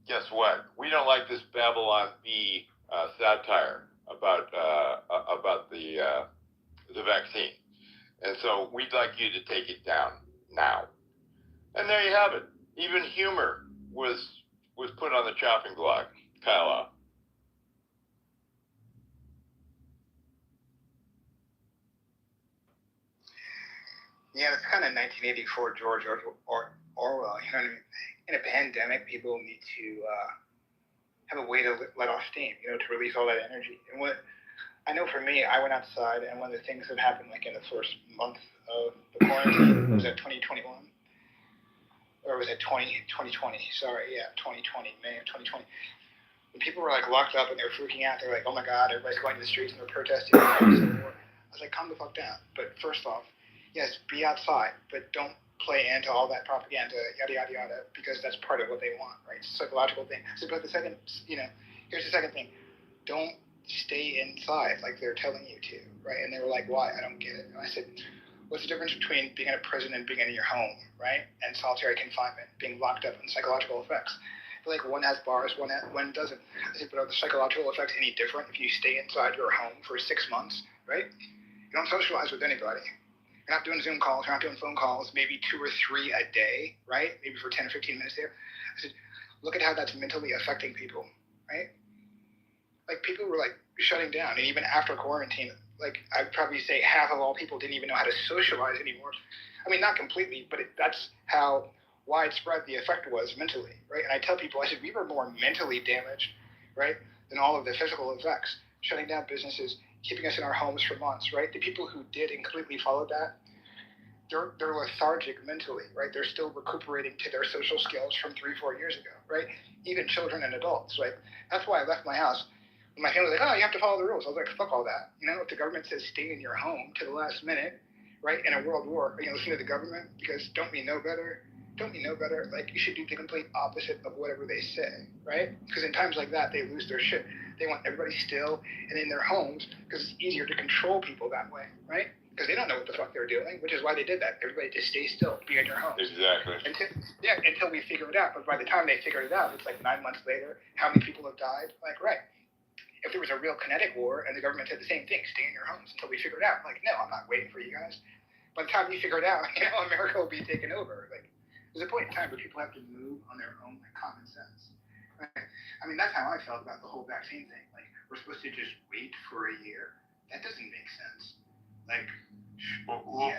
guess what? We don't like this Babylon Bee satire about the vaccine, and so we'd like you to take it down now. And there you have it. Even humor was put on the chopping block. Kyle. Yeah, it's kind of 1984 George Orwell. You know what I mean? In a pandemic, people need to have a way to let off steam, to release all that energy. And what I know for me, I went outside, and one of the things that happened, like in the first month of the quarantine, was that 2021, or was it 2020? Sorry, yeah, 2020, May of 2020. When people were like locked up and they were freaking out, they're like, "Oh my God, everybody's going to the streets and they're protesting." I was like, "Calm the fuck down." But first off, yes, be outside, but don't play into all that propaganda, yada, yada, yada, because that's part of what they want, right? It's a psychological thing. So, but the second, here's the second thing. Don't stay inside like they're telling you to, right? And they were like, why? I don't get it. And I said, what's the difference between being in a prison and being in your home, right? And solitary confinement, being locked up, and psychological effects. I feel like one has bars, one doesn't. I said, but are the psychological effects any different if you stay inside your home for 6 months, right? You don't socialize with anybody. You're not doing Zoom calls, you're not doing phone calls, maybe 2 or 3 a day, right? Maybe for 10 or 15 minutes there. I said, look at how that's mentally affecting people, right? Like people were like shutting down, and even after quarantine, like I'd probably say half of all people didn't even know how to socialize anymore. I mean, not completely, but that's how widespread the effect was mentally, right? And I tell people, I said, we were more mentally damaged, right, than all of the physical effects. Shutting down businesses, keeping us in our homes for months, right? The people who did and completely followed that, they're lethargic mentally, right? They're still recuperating to their social skills from 3-4 years ago, right? Even children and adults, right? That's why I left my house. When my family was like, oh, you have to follow the rules. I was like, fuck all that. If the government says stay in your home to the last minute, right, in a world war, listen to the government, because don't we know better? Like, you should do the complete opposite of whatever they say, right? Because in times like that, they lose their shit. They want everybody still and in their homes because it's easier to control people that way, right? Because they don't know what the fuck they're doing, which is why they did that. Everybody just stay still, be in your homes. Exactly. Until we figure it out. But by the time they figured it out, it's like 9 months later. How many people have died? Like, right. If there was a real kinetic war and the government said the same thing, stay in your homes until we figure it out. Like, no, I'm not waiting for you guys. By the time we figure it out, America will be taken over. Like, there's a point in time where people have to move on their own, like, common sense. Right? I mean, that's how I felt about the whole vaccine thing. Like, we're supposed to just wait for a year. That doesn't make sense. Like,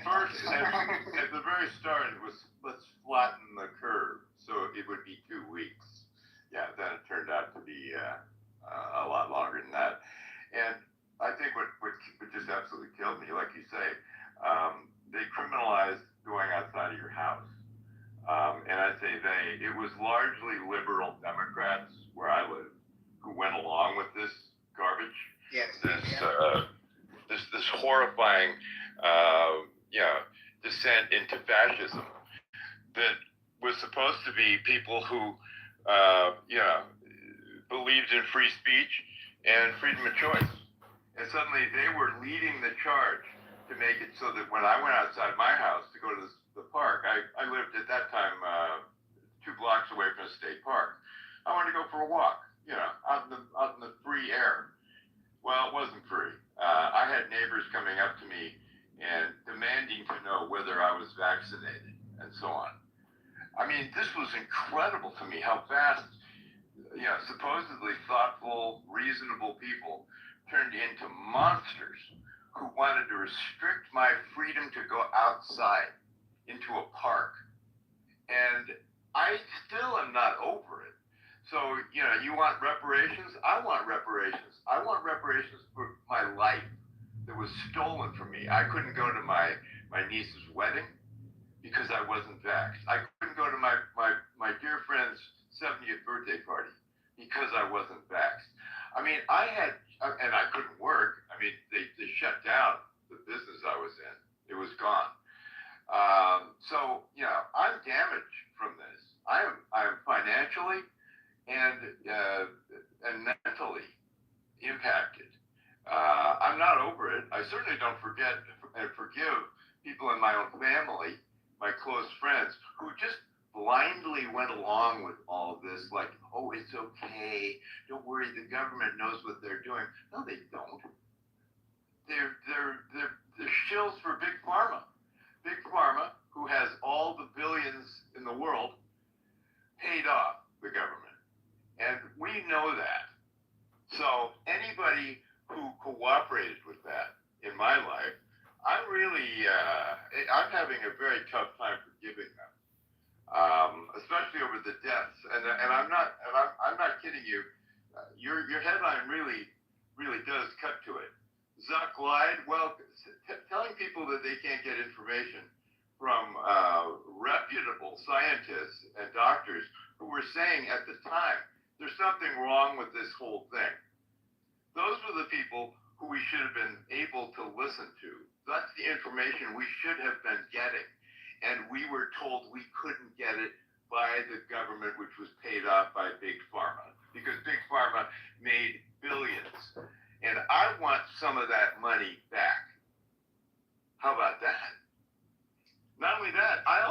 first, at the very start, it was let's flatten the curve, so it would be 2 weeks. Yeah, then it turned out to be a lot longer than that. And I think what just absolutely killed me, like you say, they criminalized going outside of your house. And I say it was largely liberal Democrats where I live who went along with this garbage. Yes. This horrifying, descent into fascism that was supposed to be people who, believed in free speech and freedom of choice. And suddenly they were leading the charge to make it so that when I went outside my house to go to the park, I lived at that time 2 blocks away from a state park. I wanted to go for a walk, out in the free air. Well, it wasn't free. I had neighbors coming up to me and demanding to know whether I was vaccinated and so on. I mean, this was incredible to me how fast, supposedly thoughtful, reasonable people turned into monsters who wanted to restrict my freedom to go outside into a park. And I still am not over it. So, you want reparations? I want reparations. I want reparations for my life that was stolen from me. I couldn't go to my niece's wedding because I wasn't vaxxed. I couldn't go to my dear friend's 70th birthday party because I wasn't vaxxed. I mean, and I couldn't work. I mean, they shut down the business I was in. It was gone. So, I'm damaged from this. I am financially and mentally impacted. I'm not over it. I certainly don't forget and forgive people in my own family, my close friends, who just blindly went along with all of this, like, oh, it's okay, don't worry, the government knows what they're doing. No, they don't. They're shills for Big Pharma. Big Pharma, who has all the billions in the world, paid off the government. And we know that. So anybody who cooperated with that in my life, I'm having a very tough time forgiving them, especially over the deaths. And I'm not kidding you. Your headline really does cut to it. Zuck lied. Well, telling people that they can't get information from reputable scientists and doctors who were saying at the time, there's something wrong with this whole thing. Those were the people who we should have been able to listen to. That's the information we should have been getting. And we were told we couldn't get it by the government, which was paid off by Big Pharma, because Big Pharma made billions. And I want some of that money back. How about that? Not only that, I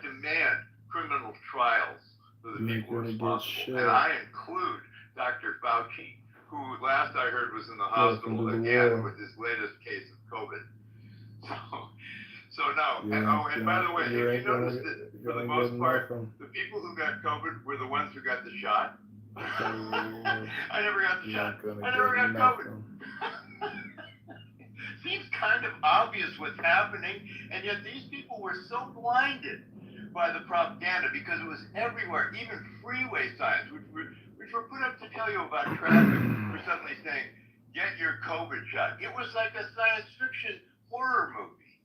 demand criminal trials for the people responsible. And I include Dr. Fauci, who last I heard was in the hospital again with his latest case of COVID. So no. And by the way, if you notice that for the most part, the people who got COVID were the ones who got the shot. I never got the shot. I never got COVID. Seems kind of obvious what's happening, and yet these people were so blinded by the propaganda because it was everywhere, even freeway signs, which were put up to tell you about traffic, were suddenly saying, get your COVID shot. It was like a science fiction horror movie.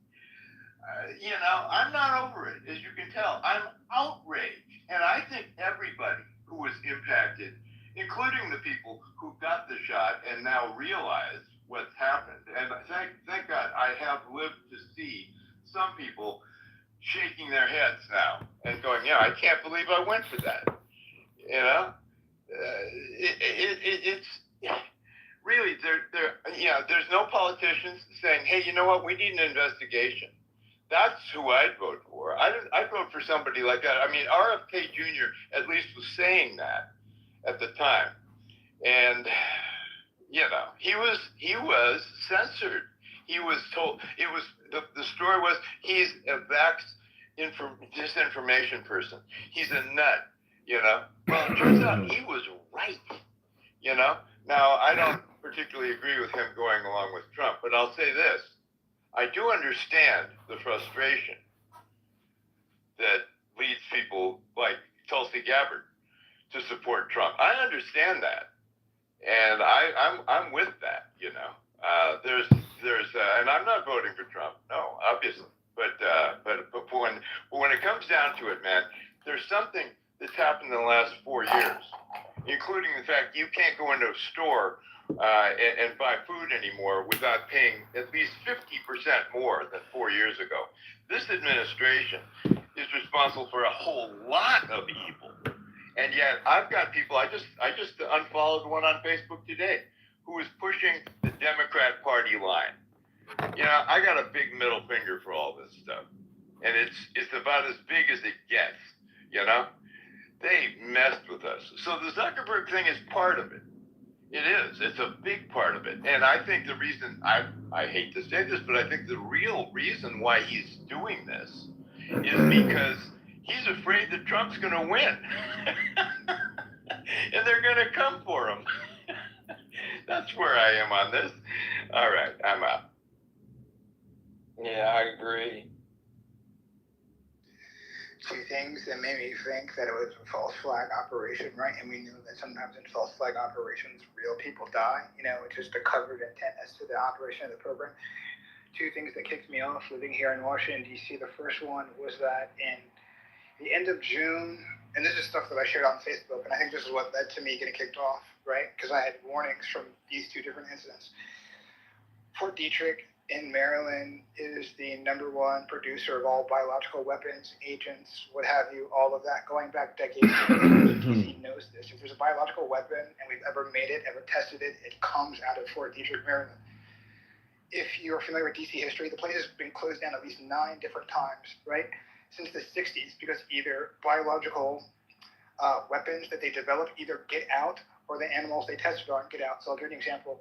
I'm not over it, as you can tell. I'm outraged, and I think everybody who was impacted, including the people who got the shot and now realize what's happened. And thank God I have lived to see some people shaking their heads now and going, yeah, I can't believe I went for that. It's really, there's no politicians saying, hey, you know what, we need an investigation. That's who I'd vote for. I'd vote for somebody like that. I mean, RFK Jr. at least was saying that at the time. And, he was censored. He was told, the story was, he's a disinformation person. He's a nut, Well, it turns out he was right, Now, I don't particularly agree with him going along with Trump, but I'll say this. I do understand the frustration that leads people like Tulsi Gabbard to support Trump. I understand that, and I'm with that. And I'm not voting for Trump, no, obviously. But when it comes down to it, man, there's something that's happened in the last 4 years, including the fact you can't go into a store and buy food anymore without paying at least 50% more than 4 years ago. This administration is responsible for a whole lot of evil. And yet I've got people, I just unfollowed one on Facebook today who is pushing the Democrat Party line. I got a big middle finger for all this stuff. And it's about as big as it gets, They messed with us. So the Zuckerberg thing is part of it. It is. It's a big part of it. And I think the reason, I hate to say this, but I think the real reason why he's doing this is because he's afraid that Trump's going to win. And they're going to come for him. That's where I am on this. All right, I'm out. Yeah, I agree. Two things that made me think that it was a false flag operation, right? And we knew that sometimes in false flag operations, real people die. It's just a covered intent as to the operation of the program. Two things that kicked me off living here in Washington, D.C. The first one was that in the end of June, and this is stuff that I shared on Facebook, and I think this is what led to me getting kicked off, right? Because I had warnings from these two different incidents. Fort Detrick in Maryland is the #1 producer of all biological weapons, agents, what have you, all of that, going back decades. DC knows this. If there's a biological weapon and we've ever made it, ever tested it, it comes out of Fort Detrick, Maryland. if you're familiar with DC history, the place has been closed down at least 9 different times, right, since the 60s, because either biological weapons that they developed either get out or the animals they tested on get out. So I'll give you an example.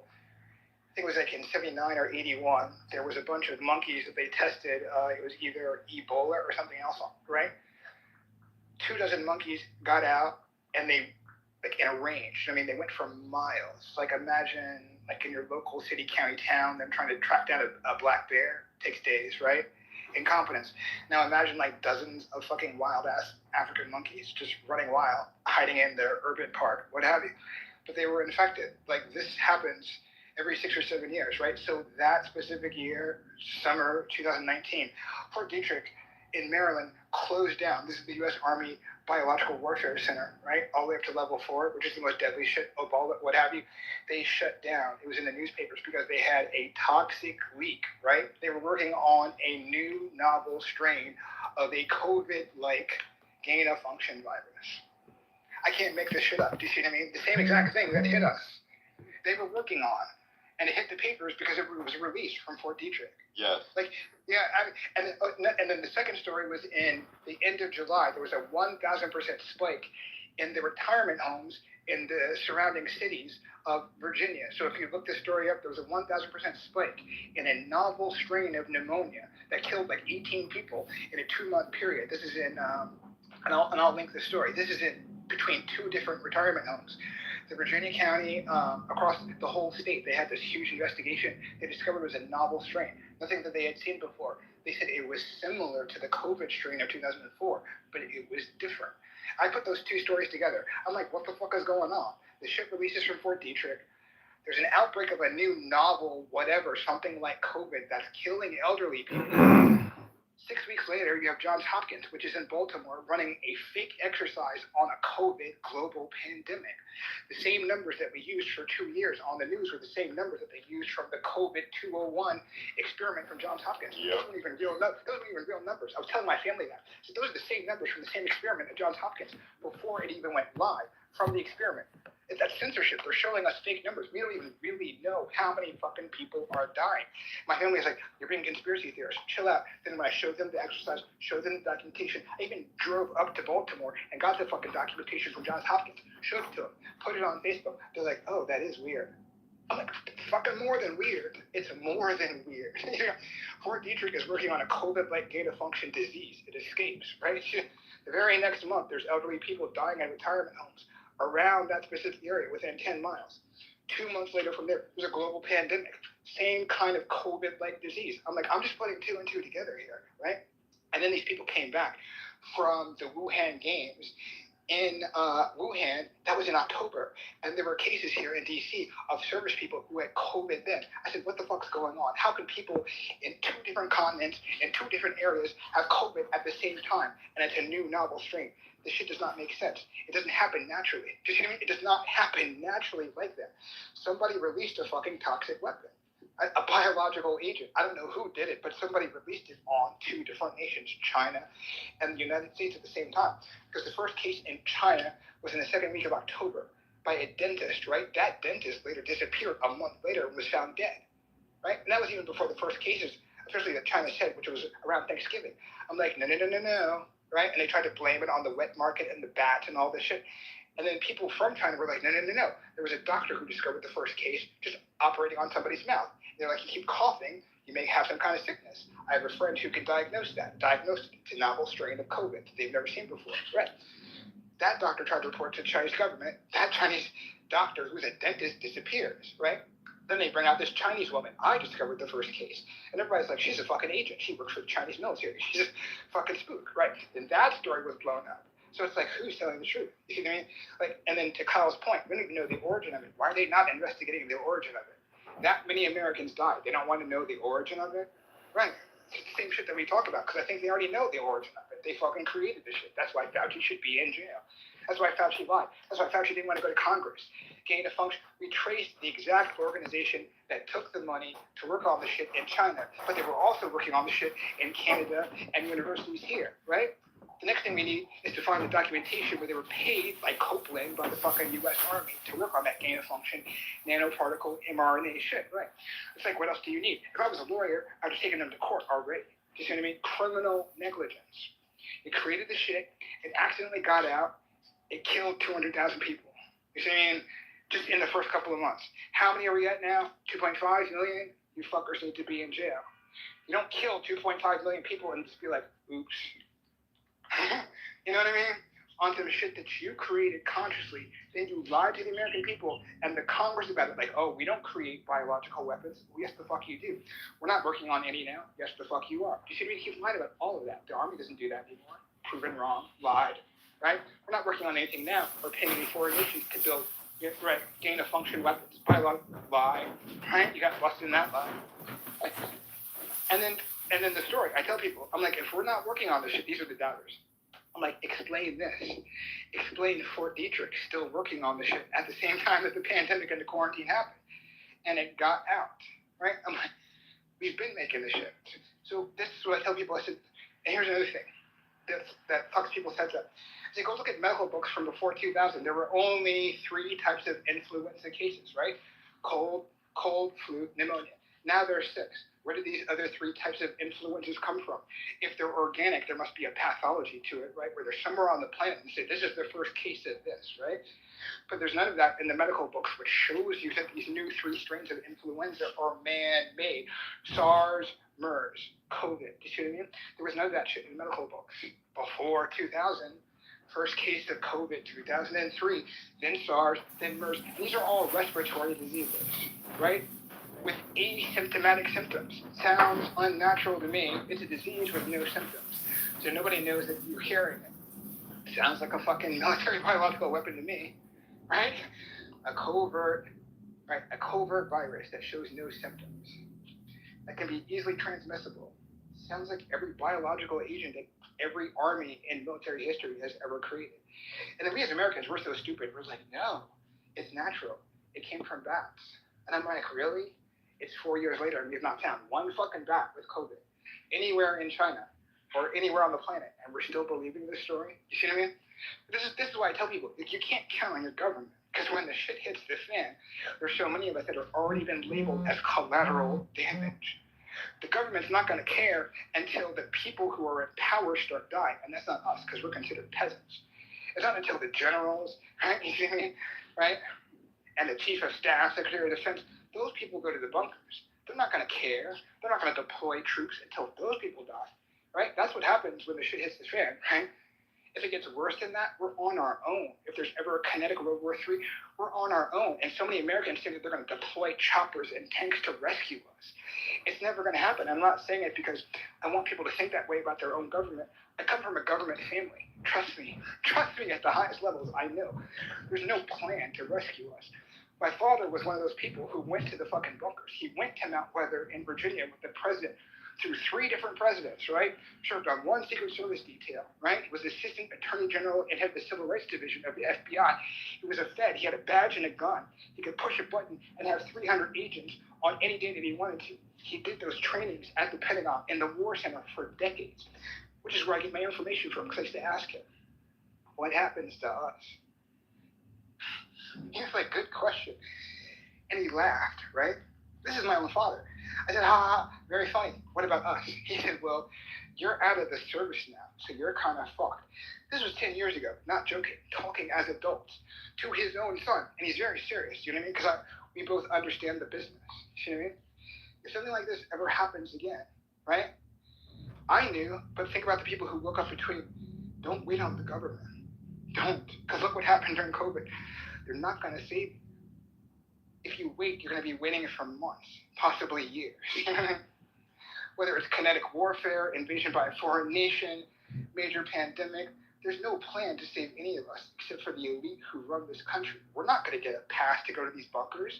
I think it was like in 79 or 81, there was a bunch of monkeys that they tested. It was either Ebola or something else, right? 24 monkeys got out and they, like in a range. I mean, they went for miles. Like imagine like in your local city, county, town, them trying to track down a black bear. Takes days, right? Incompetence. Now imagine like dozens of fucking wild ass African monkeys just running wild, hiding in their urban park, what have you. But they were infected. Like this happens every 6 or 7 years, right? So that specific year, summer 2019, Fort Detrick in Maryland closed down. This is the U.S. Army Biological Warfare Center, right? All the way up to level 4, which is the most deadly shit, Ebola, what have you. They shut down. It was in the newspapers because they had a toxic leak, right? They were working on a new novel strain of a COVID-like gain-of-function virus. I can't make this shit up. Do you see what I mean? The same exact thing that hit us, they were working on. And it hit the papers because it was released from Fort Detrick. Yes. Like, yeah, and then the second story was in the end of July. There was a 1,000% spike in the retirement homes in the surrounding cities of Virginia. So if you look this story up, there was a 1,000% spike in a novel strain of pneumonia that killed like 18 people in a 2-month period. This is in, and I'll link the story. This is in between 2 different retirement homes. The Virginia County, across the whole state, they had this huge investigation. They discovered it was a novel strain, nothing that they had seen before. They said it was similar to the COVID strain of 2004, but it was different. I put those 2 stories together. I'm like, what the fuck is going on? The shit releases from Fort Detrick. There's an outbreak of a new novel, whatever, something like COVID that's killing elderly people. 6 weeks later, you have Johns Hopkins, which is in Baltimore, running a fake exercise on a COVID global pandemic. The same numbers that we used for 2 years on the news were the same numbers that they used from the COVID 201 experiment from Johns Hopkins. Yep. Those weren't even real numbers. I was telling my family that. So those are the same numbers from the same experiment at Johns Hopkins before it even went live from the experiment. That's censorship. They're showing us fake numbers. We don't even really know how many fucking people are dying. My family is like, you're being conspiracy theorists. Chill out. Then when I showed them the exercise, showed them the documentation, I even drove up to Baltimore and got the fucking documentation from Johns Hopkins, showed it to them, put it on Facebook. They're like, oh, that is weird. I'm like, fucking more than weird. It's more than weird. Fort Detrick is working on a COVID-like gain-of-function disease. It escapes, right? The very next month, there's elderly people dying in retirement homes around that specific area within 10 miles. 2 months later from there, there's a global pandemic, same kind of COVID-like disease. I'm like, I'm just putting 2 and 2 together here, right? And then these people came back from the Wuhan Games in Wuhan. That was in October. And there were cases here in DC of service people who had COVID then. I said, what the fuck's going on? How can people in 2 different continents, in 2 different areas, have COVID at the same time? And it's a new novel strain. This shit does not make sense. It doesn't happen naturally. Do you see what I mean? It does not happen naturally like that. Somebody released a fucking toxic weapon, a biological agent. I don't know who did it, but somebody released it on 2 different nations, China and the United States at the same time. Because the first case in China was in the 2nd week of October by a dentist, right? That dentist later disappeared a month later and was found dead, right? And that was even before the first cases, especially that China said, which was around Thanksgiving. I'm like, no. Right? And they tried to blame it on the wet market and the bats and all this shit. And then people from China were like, no. There was a doctor who discovered the first case just operating on somebody's mouth. They're like, you keep coughing, you may have some kind of sickness. I have a friend who can diagnose it. It's a novel strain of COVID that they've never seen before. Right? That doctor tried to report to the Chinese government. That Chinese doctor, who's a dentist, disappears. Right? Then they bring out this Chinese woman. I discovered the first case. And everybody's like, she's a fucking agent. She works for the Chinese military. She's a fucking spook, right? And that story was blown up. So it's like, who's telling the truth? You see what I mean? Like, and then to Kyle's point, we don't even know the origin of it. Why are they not investigating the origin of it? That many Americans died. They don't want to know the origin of it? Right. It's the same shit that we talk about, because I think they already know the origin of it. They fucking created this shit. That's why Fauci should be in jail. That's why Fauci lied. That's why Fauci didn't want to go to Congress. Gain of function. We traced the exact organization that took the money to work on the shit in China, but they were also working on the shit in Canada and universities here, right? The next thing we need is to find the documentation where they were paid by Copeland, by the fucking U.S. Army, to work on that gain-of-function nanoparticle mRNA shit, right? It's like, what else do you need? If I was a lawyer, I'd have taken them to court already. Do you see what I mean? Criminal negligence. It created the shit, it accidentally got out, it killed 200,000 people. You see what I mean? Just in the first couple of months. How many are we at now? 2.5 million? You fuckers need to be in jail. You don't kill 2.5 million people and just be like, oops. You know what I mean? Onto the shit that you created consciously. Then you lied to the American people and the Congress about it. Like, oh, we don't create biological weapons. Well, yes, the fuck you do. We're not working on any now. Yes, the fuck you are. Do you see what I mean? He's lied about all of that. The Army doesn't do that anymore. Proven wrong. Lied. Right? We're not working on anything now. We're paying any foreign nations to build, right, gain-of-function weapons. Biological lie. Right? You got busted in that lie. Right? And then the story. I tell people, I'm like, if we're not working on this shit, these are the doubters. I'm like, explain this. Explain Fort Detrick still working on the shit at the same time that the pandemic and the quarantine happened. And it got out, right? I'm like, we've been making this shit. So this is what I tell people. I said, and here's another thing that fucks people's heads up. I said, go look at medical books from before 2000. There were only 3 types of influenza cases, right? Cold, flu, pneumonia. Now there are 6. Where do these other 3 types of influences come from? If they're organic, there must be a pathology to it, right? Where they're somewhere on the planet and say, this is the first case of this, right? But there's none of that in the medical books, which shows you that these new 3 strains of influenza are man-made. SARS, MERS, COVID. Do you see what I mean? There was none of that shit in the medical books. Before 2000, first case of COVID, 2003, then SARS, then MERS. These are all respiratory diseases, right? With asymptomatic symptoms. Sounds unnatural to me. It's a disease with no symptoms. So nobody knows that you're hearing it. Sounds like a fucking military biological weapon to me, right? A covert virus that shows no symptoms. That can be easily transmissible. Sounds like every biological agent that every army in military history has ever created. And then we as Americans, we're so stupid. We're like, no, it's natural. It came from bats. And I'm like, really? It's 4 years later and we've not found one fucking bat with COVID anywhere in China or anywhere on the planet, and we're still believing this story. You see what I mean? This is why I tell people, like, you can't count on your government, because when the shit hits the fan, there's so many of us that have already been labeled as collateral damage. The government's not going to care until the people who are in power start dying, and that's not us, because we're considered peasants. It's not until the generals, right? You see what I mean? Right? And the chief of staff, secretary of defense, those people go to the bunkers. They're not going to care. They're not going to deploy troops until those people die, right? That's what happens when the shit hits the fan, right? If it gets worse than that, we're on our own. If there's ever a kinetic World War III, we're on our own. And so many Americans think that they're going to deploy choppers and tanks to rescue us. It's never going to happen. I'm not saying it because I want people to think that way about their own government. I come from a government family. Trust me at the highest levels, I know. There's no plan to rescue us. My father was one of those people who went to the fucking bunkers. He went to Mount Weather in Virginia with the president through 3 different presidents, right? Served on 1 Secret Service detail, right? He was Assistant Attorney General and head of the Civil Rights Division of the FBI. He was a Fed. He had a badge and a gun. He could push a button and have 300 agents on any day that he wanted to. He did those trainings at the Pentagon in the War Center for decades, which is where I get my information from, because I used to ask him, what happens to us? He was like, good question. And he laughed, right? This is my own father. I said, ha, very funny. What about us? He said, well, you're out of the service now, so you're kind of fucked. This was 10 years ago, not joking, talking as adults to his own son. And he's very serious, you know what I mean? Because we both understand the business, you know what I mean? If something like this ever happens again, right? I knew, but think about the people who woke up between, don't wait on the government. Don't. Because look what happened during COVID. They're not going to save you. If you wait, you're going to be waiting for months, possibly years. Whether it's kinetic warfare, invasion by a foreign nation, major pandemic, there's no plan to save any of us except for the elite who run this country. We're not going to get a pass to go to these bunkers.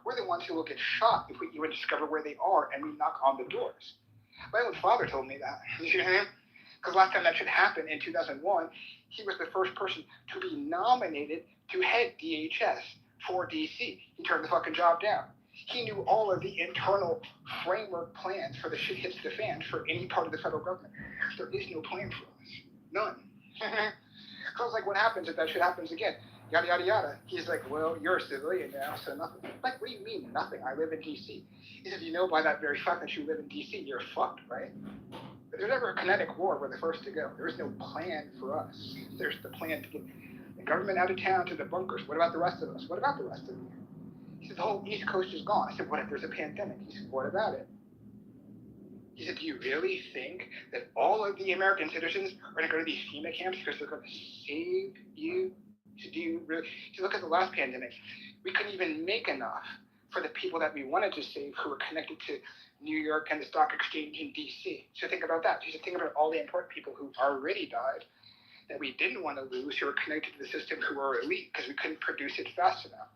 We're the ones who will get shot if we even discover where they are and we knock on the doors. My own father told me that. You know what I mean? Because last time that should happen in 2001, he was the first person to be nominated to head DHS for DC. He turned the fucking job down. He knew all of the internal framework plans for the shit hits the fan for any part of the federal government. There is no plan for us. None. So I was like, what happens if that shit happens again? Yada, yada, yada. He's like, well, you're a civilian now, so nothing. Like, what do you mean, nothing? I live in D.C. He said, you know, by that very fact that you live in D.C., you're fucked, right? If there's ever a kinetic war, we're the first to go. There is no plan for us. There's the plan to get the government out of town to the bunkers. What about the rest of us? What about the rest of you? He said, the whole East Coast is gone. I said, what if there's a pandemic? He said, what about it? He said, do you really think that all of the American citizens are going to go to these FEMA camps because they're going to save you? He said, do you really? He said, look at the last pandemic. We couldn't even make enough for the people that we wanted to save who were connected to New York and the stock exchange in D.C. So think about that. He said, think about all the important people who already died that we didn't want to lose, who were connected to the system, who were elite because we couldn't produce it fast enough.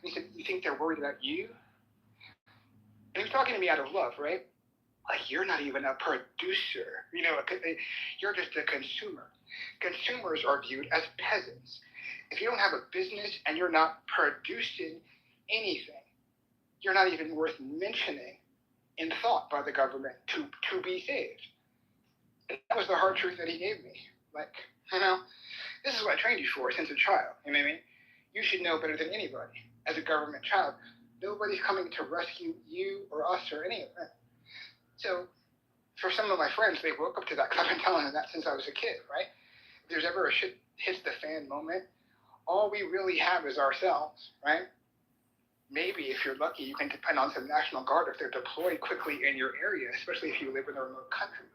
And he said, you think they're worried about you? And he was talking to me out of love, right? Like, you're not even a producer, you know, you're just a consumer. Consumers are viewed as peasants. If you don't have a business and you're not producing anything, you're not even worth mentioning in thought by the government to be saved. And that was the hard truth that he gave me. Like, you know, this is what I trained you for since a child, you know what I mean? You should know better than anybody. As a government child, nobody's coming to rescue you or us or any of them. So for some of my friends, they woke up to that because I've been telling them that since I was a kid, right? If there's ever a shit hits the fan moment, all we really have is ourselves, right? Maybe if you're lucky, you can depend on some National Guard if they're deployed quickly in your area, especially if you live in a remote country.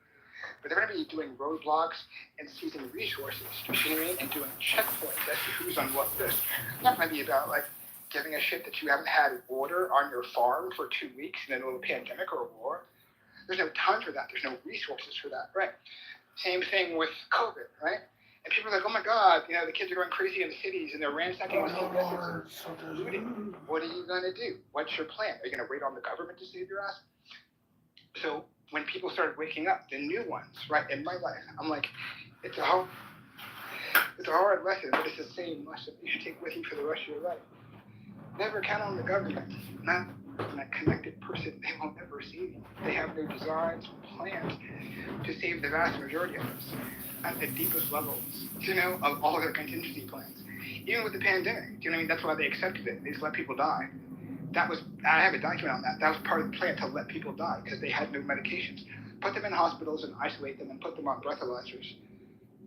But they're going to be doing roadblocks and seizing resources, you see what I mean? And doing checkpoints as to who's on what list. That might be about like giving a shit that you haven't had water on your farm for 2 weeks in the middle of a pandemic or a war. There's no time for that. There's no resources for that, right? Same thing with COVID, right? And people are like, oh my God, you know, the kids are going crazy in the cities and they're ransacking the CVS's and looting. What are you going to do? What's your plan? Are you going to wait on the government to save your ass? So when people started waking up, the new ones, right, in my life, I'm like, it's a hard lesson, but it's the same lesson you should take with you for the rest of your life. Never count on the government. Not that connected person, they won't ever see you. They have no designs or plans to save the vast majority of us at the deepest levels, you know, of all their contingency plans. Even with the pandemic, you know what I mean? That's why they accepted it. They just let people die. I have a document on that. That was part of the plan, to let people die because they had no medications. Put them in hospitals and isolate them and put them on breathalyzers.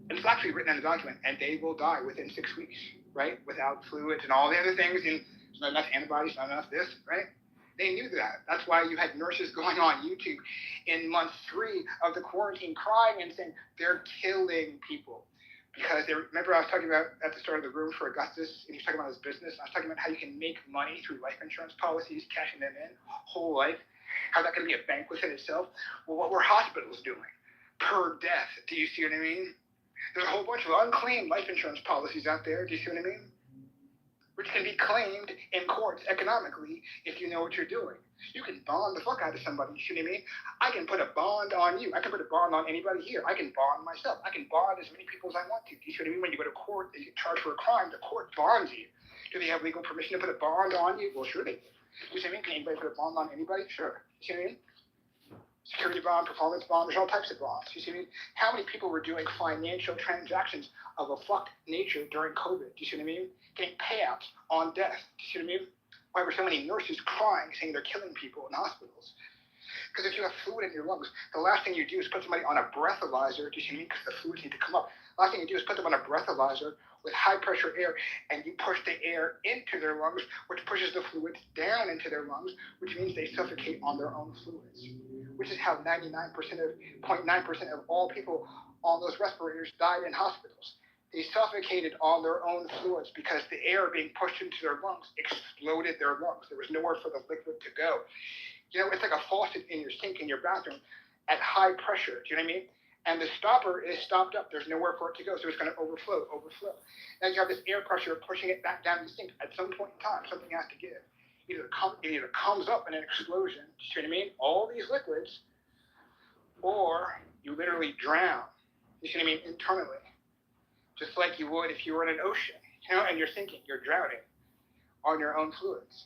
And it's actually written in the document, and they will die within 6 weeks, right? Without fluids and all the other things, and there's not enough antibodies, not enough this, right? They knew that. That's why you had nurses going on YouTube in month 3 of the quarantine crying and saying they're killing people. Because remember I was talking about at the start of the room for Augustus, and he was talking about his business. I was talking about how you can make money through life insurance policies, cashing them in whole life, how that can be a bank within itself. Well, what were hospitals doing per death? Do you see what I mean? There's a whole bunch of unclaimed life insurance policies out there. Do you see what I mean? Which can be claimed in courts economically if you know what you're doing. You can bond the fuck out of somebody, you see what I mean? I can put a bond on you. I can put a bond on anybody here. I can bond myself. I can bond as many people as I want to. You see what I mean? When you go to court, you get charged for a crime, the court bonds you. Do they have legal permission to put a bond on you? Well, sure they do. You see what I mean? Can anybody put a bond on anybody? Sure. You see what I mean? Security bond, performance bond, there's all types of bonds. You see what I mean? How many people were doing financial transactions of a fucked nature during COVID? Do you see what I mean? Getting payouts on death. Do you see what I mean? Why were so many nurses crying, saying they're killing people in hospitals? Because if you have fluid in your lungs, the last thing you do is put somebody on a breathalyzer. Do you see what I mean? Because the fluids need to come up. Last thing you do is put them on a breathalyzer with high pressure air, and you push the air into their lungs, which pushes the fluids down into their lungs, which means they suffocate on their own fluids. Which is how 0.9% of all people on those respirators died in hospitals. They suffocated on their own fluids because the air being pushed into their lungs exploded their lungs. There was nowhere for the liquid to go. You know, it's like a faucet in your sink in your bathroom at high pressure. Do you know what I mean? And the stopper is stopped up. There's nowhere for it to go, so it's going to overflow. Now you have this air pressure pushing it back down the sink. At some point in time, something has to give. It either comes up in an explosion, do you see what I mean? All these liquids, or you literally drown. You see what I mean? Internally. Just like you would if you were in an ocean, you know, and you're sinking, you're drowning on your own fluids.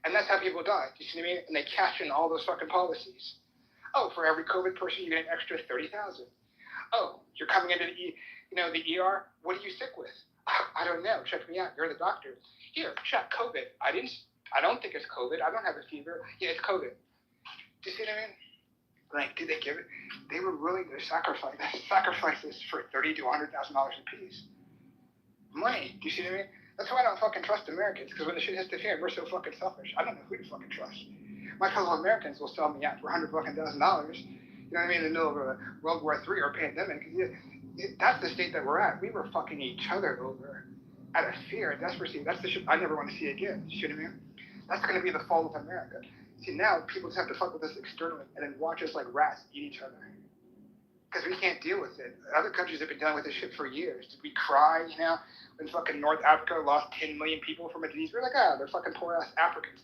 And that's how people die. Do you see what I mean? And they cash in all those fucking policies. Oh, for every COVID person, you get an extra 30,000. Oh, you're coming into the ER. What are you sick with? I don't know. Check me out. You're the doctor. Here, check COVID. I don't think it's COVID. I don't have a fever. Yeah, it's COVID. Do you see what I mean? Like, did they give it? They were willing to sacrifice this for $30,000 to $100,000 a piece. Money. Do you see what I mean? That's why I don't fucking trust Americans. Because when the shit hits the fan, we're so fucking selfish. I don't know who to fucking trust. My fellow Americans will sell me out for $100,000. You know what I mean? In the middle of a World War III or a pandemic. That's the state that we're at. We were fucking each other over out of fear and desperation. That's the shit I never want to see again. You see what I mean? That's going to be the fall of America. See, now people just have to fuck with us externally and then watch us like rats eat each other. Because we can't deal with it. Other countries have been dealing with this shit for years. Did we cry, when fucking North Africa lost 10 million people from a disease? We're like, they're fucking poor ass Africans.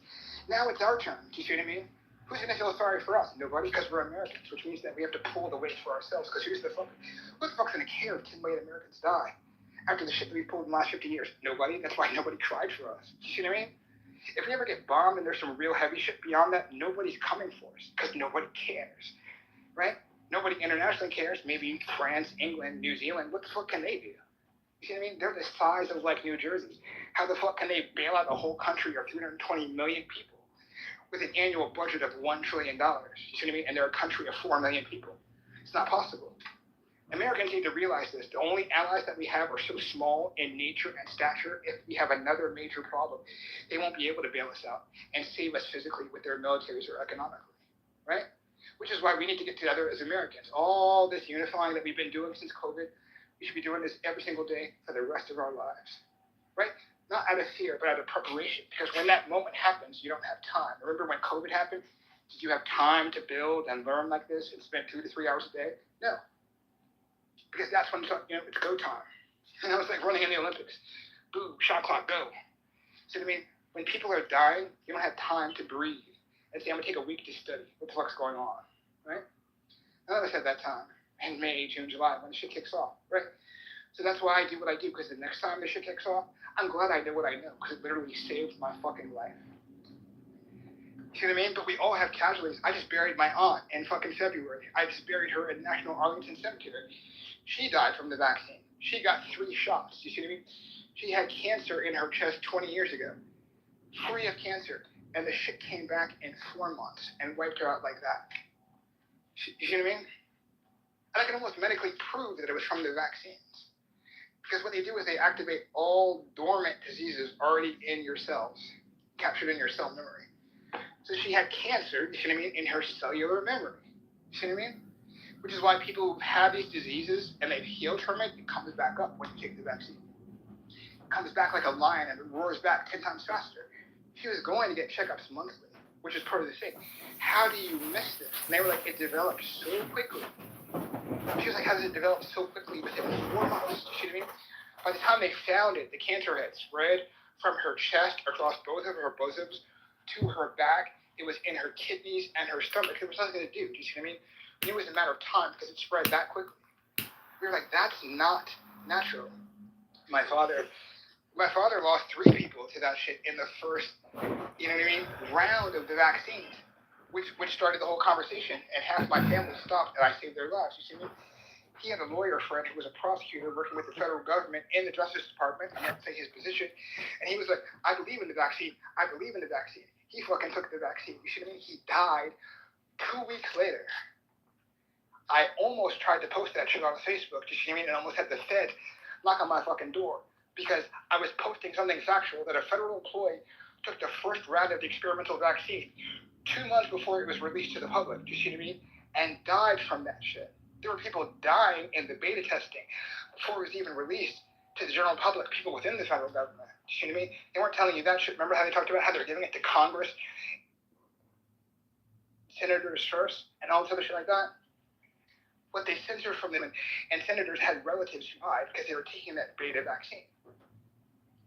Now it's our turn. Do you see what I mean? Who's going to feel sorry for us? Nobody, because we're Americans, which means that we have to pull the weight for ourselves. Because who the fuck's going to care if 10 million Americans die after the shit that we pulled in the last 50 years? Nobody. That's why nobody cried for us. Do you see what I mean? If we ever get bombed and there's some real heavy shit beyond that, nobody's coming for us because nobody cares, right? Nobody internationally cares. Maybe France, England, New Zealand. What the fuck can they do? You see what I mean? They're the size of like New Jersey. How the fuck can they bail out a whole country of 320 million people with an annual budget of $1 trillion? You see what I mean? And they're a country of 4 million people. It's not possible. Americans need to realize this. The only allies that we have are so small in nature and stature. If we have another major problem, they won't be able to bail us out and save us physically with their militaries or economically, right? Which is why we need to get together as Americans. All this unifying that we've been doing since COVID, we should be doing this every single day for the rest of our lives, right? Not out of fear, but out of preparation. Because when that moment happens, you don't have time. Remember when COVID happened? Did you have time to build and learn like this and spend 2 to 3 hours a day? No. Because that's when it's go time. It's like running in the Olympics. Boom, shot clock, go. So I mean, when people are dying, you don't have time to breathe and say, I'm going to take a week to study what the fuck's going on, right? None of us have that time in May, June, July when the shit kicks off, right? So that's why I do what I do, because the next time the shit kicks off, I'm glad I know what I know, because it literally saved my fucking life. You see what I mean? But we all have casualties. I just buried my aunt in fucking February. I just buried her in National Arlington Cemetery. She died from the vaccine. She got 3 shots. You see what I mean? She had cancer in her chest 20 years ago, free of cancer. And the shit came back in 4 months and wiped her out like that. You see what I mean? And I can almost medically prove that it was from the vaccines. Because what they do is they activate all dormant diseases already in your cells, captured in your cell memory. So she had cancer, you see what I mean, in her cellular memory. You see what I mean? Which is why people who have these diseases and they've healed from it, it comes back up when you take the vaccine. It comes back like a lion and it roars back 10 times faster. She was going to get checkups monthly, which is part of the thing. How do you miss this? And they were like, it developed so quickly. She was like, how does it develop so quickly within 4 months? You see what I mean? By the time they found it, the cancer had spread from her chest across both of her bosoms to her back. It was in her kidneys and her stomach. There was nothing to do. Do you see what I mean? It was a matter of time because it spread that quickly. We were like, that's not natural. My father lost 3 people to that shit in the first, round of the vaccines, which started the whole conversation, and half my family stopped, and I saved their lives. You see me? He had a lawyer friend who was a prosecutor working with the federal government in the Justice Department. I can't say his position, and he was like, I believe in the vaccine. I believe in the vaccine. He fucking took the vaccine. You see what I mean? He died 2 weeks later. I almost tried to post that shit on Facebook, you see what I mean, and almost had the feds knock on my fucking door because I was posting something factual that a federal employee took the first round of the experimental vaccine 2 months before it was released to the public, do you see what I mean, and died from that shit. There were people dying in the beta testing before it was even released to the general public, people within the federal government, do you see what I mean? They weren't telling you that shit. Remember how they talked about how they're giving it to Congress, senators first, and all this other shit like that? What they censored from them, and senators had relatives who died because they were taking that beta vaccine.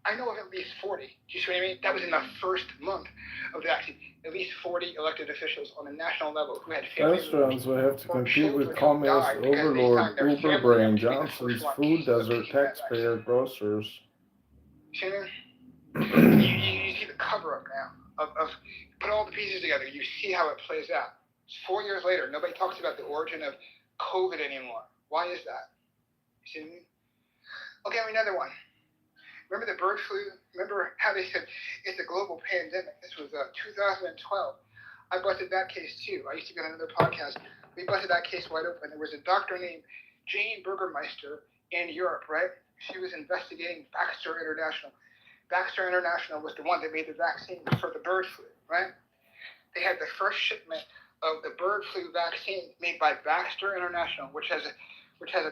I know of at least 40. Do you see what I mean? That was in the first month of the vaccine. At least 40 elected officials on a national level who had families. Restaurants will have to compete with communist overlord Uber Brain Johnson's food desert taxpayer grocers. See what I mean? You see the cover-up now of put all the pieces together. You see how it plays out. 4 years later, nobody talks about the origin of COVID anymore. Why is that? You see what I mean? Okay, another one. Remember the bird flu? Remember how they said it's a global pandemic? This was 2012. I busted that case too. I used to be on another podcast. We busted that case wide open. There was a doctor named Jane Burgermeister in Europe, right? She was investigating Baxter International. Baxter International was the one that made the vaccine for the bird flu, right? They had the first shipment of the bird flu vaccine made by Baxter International, which has a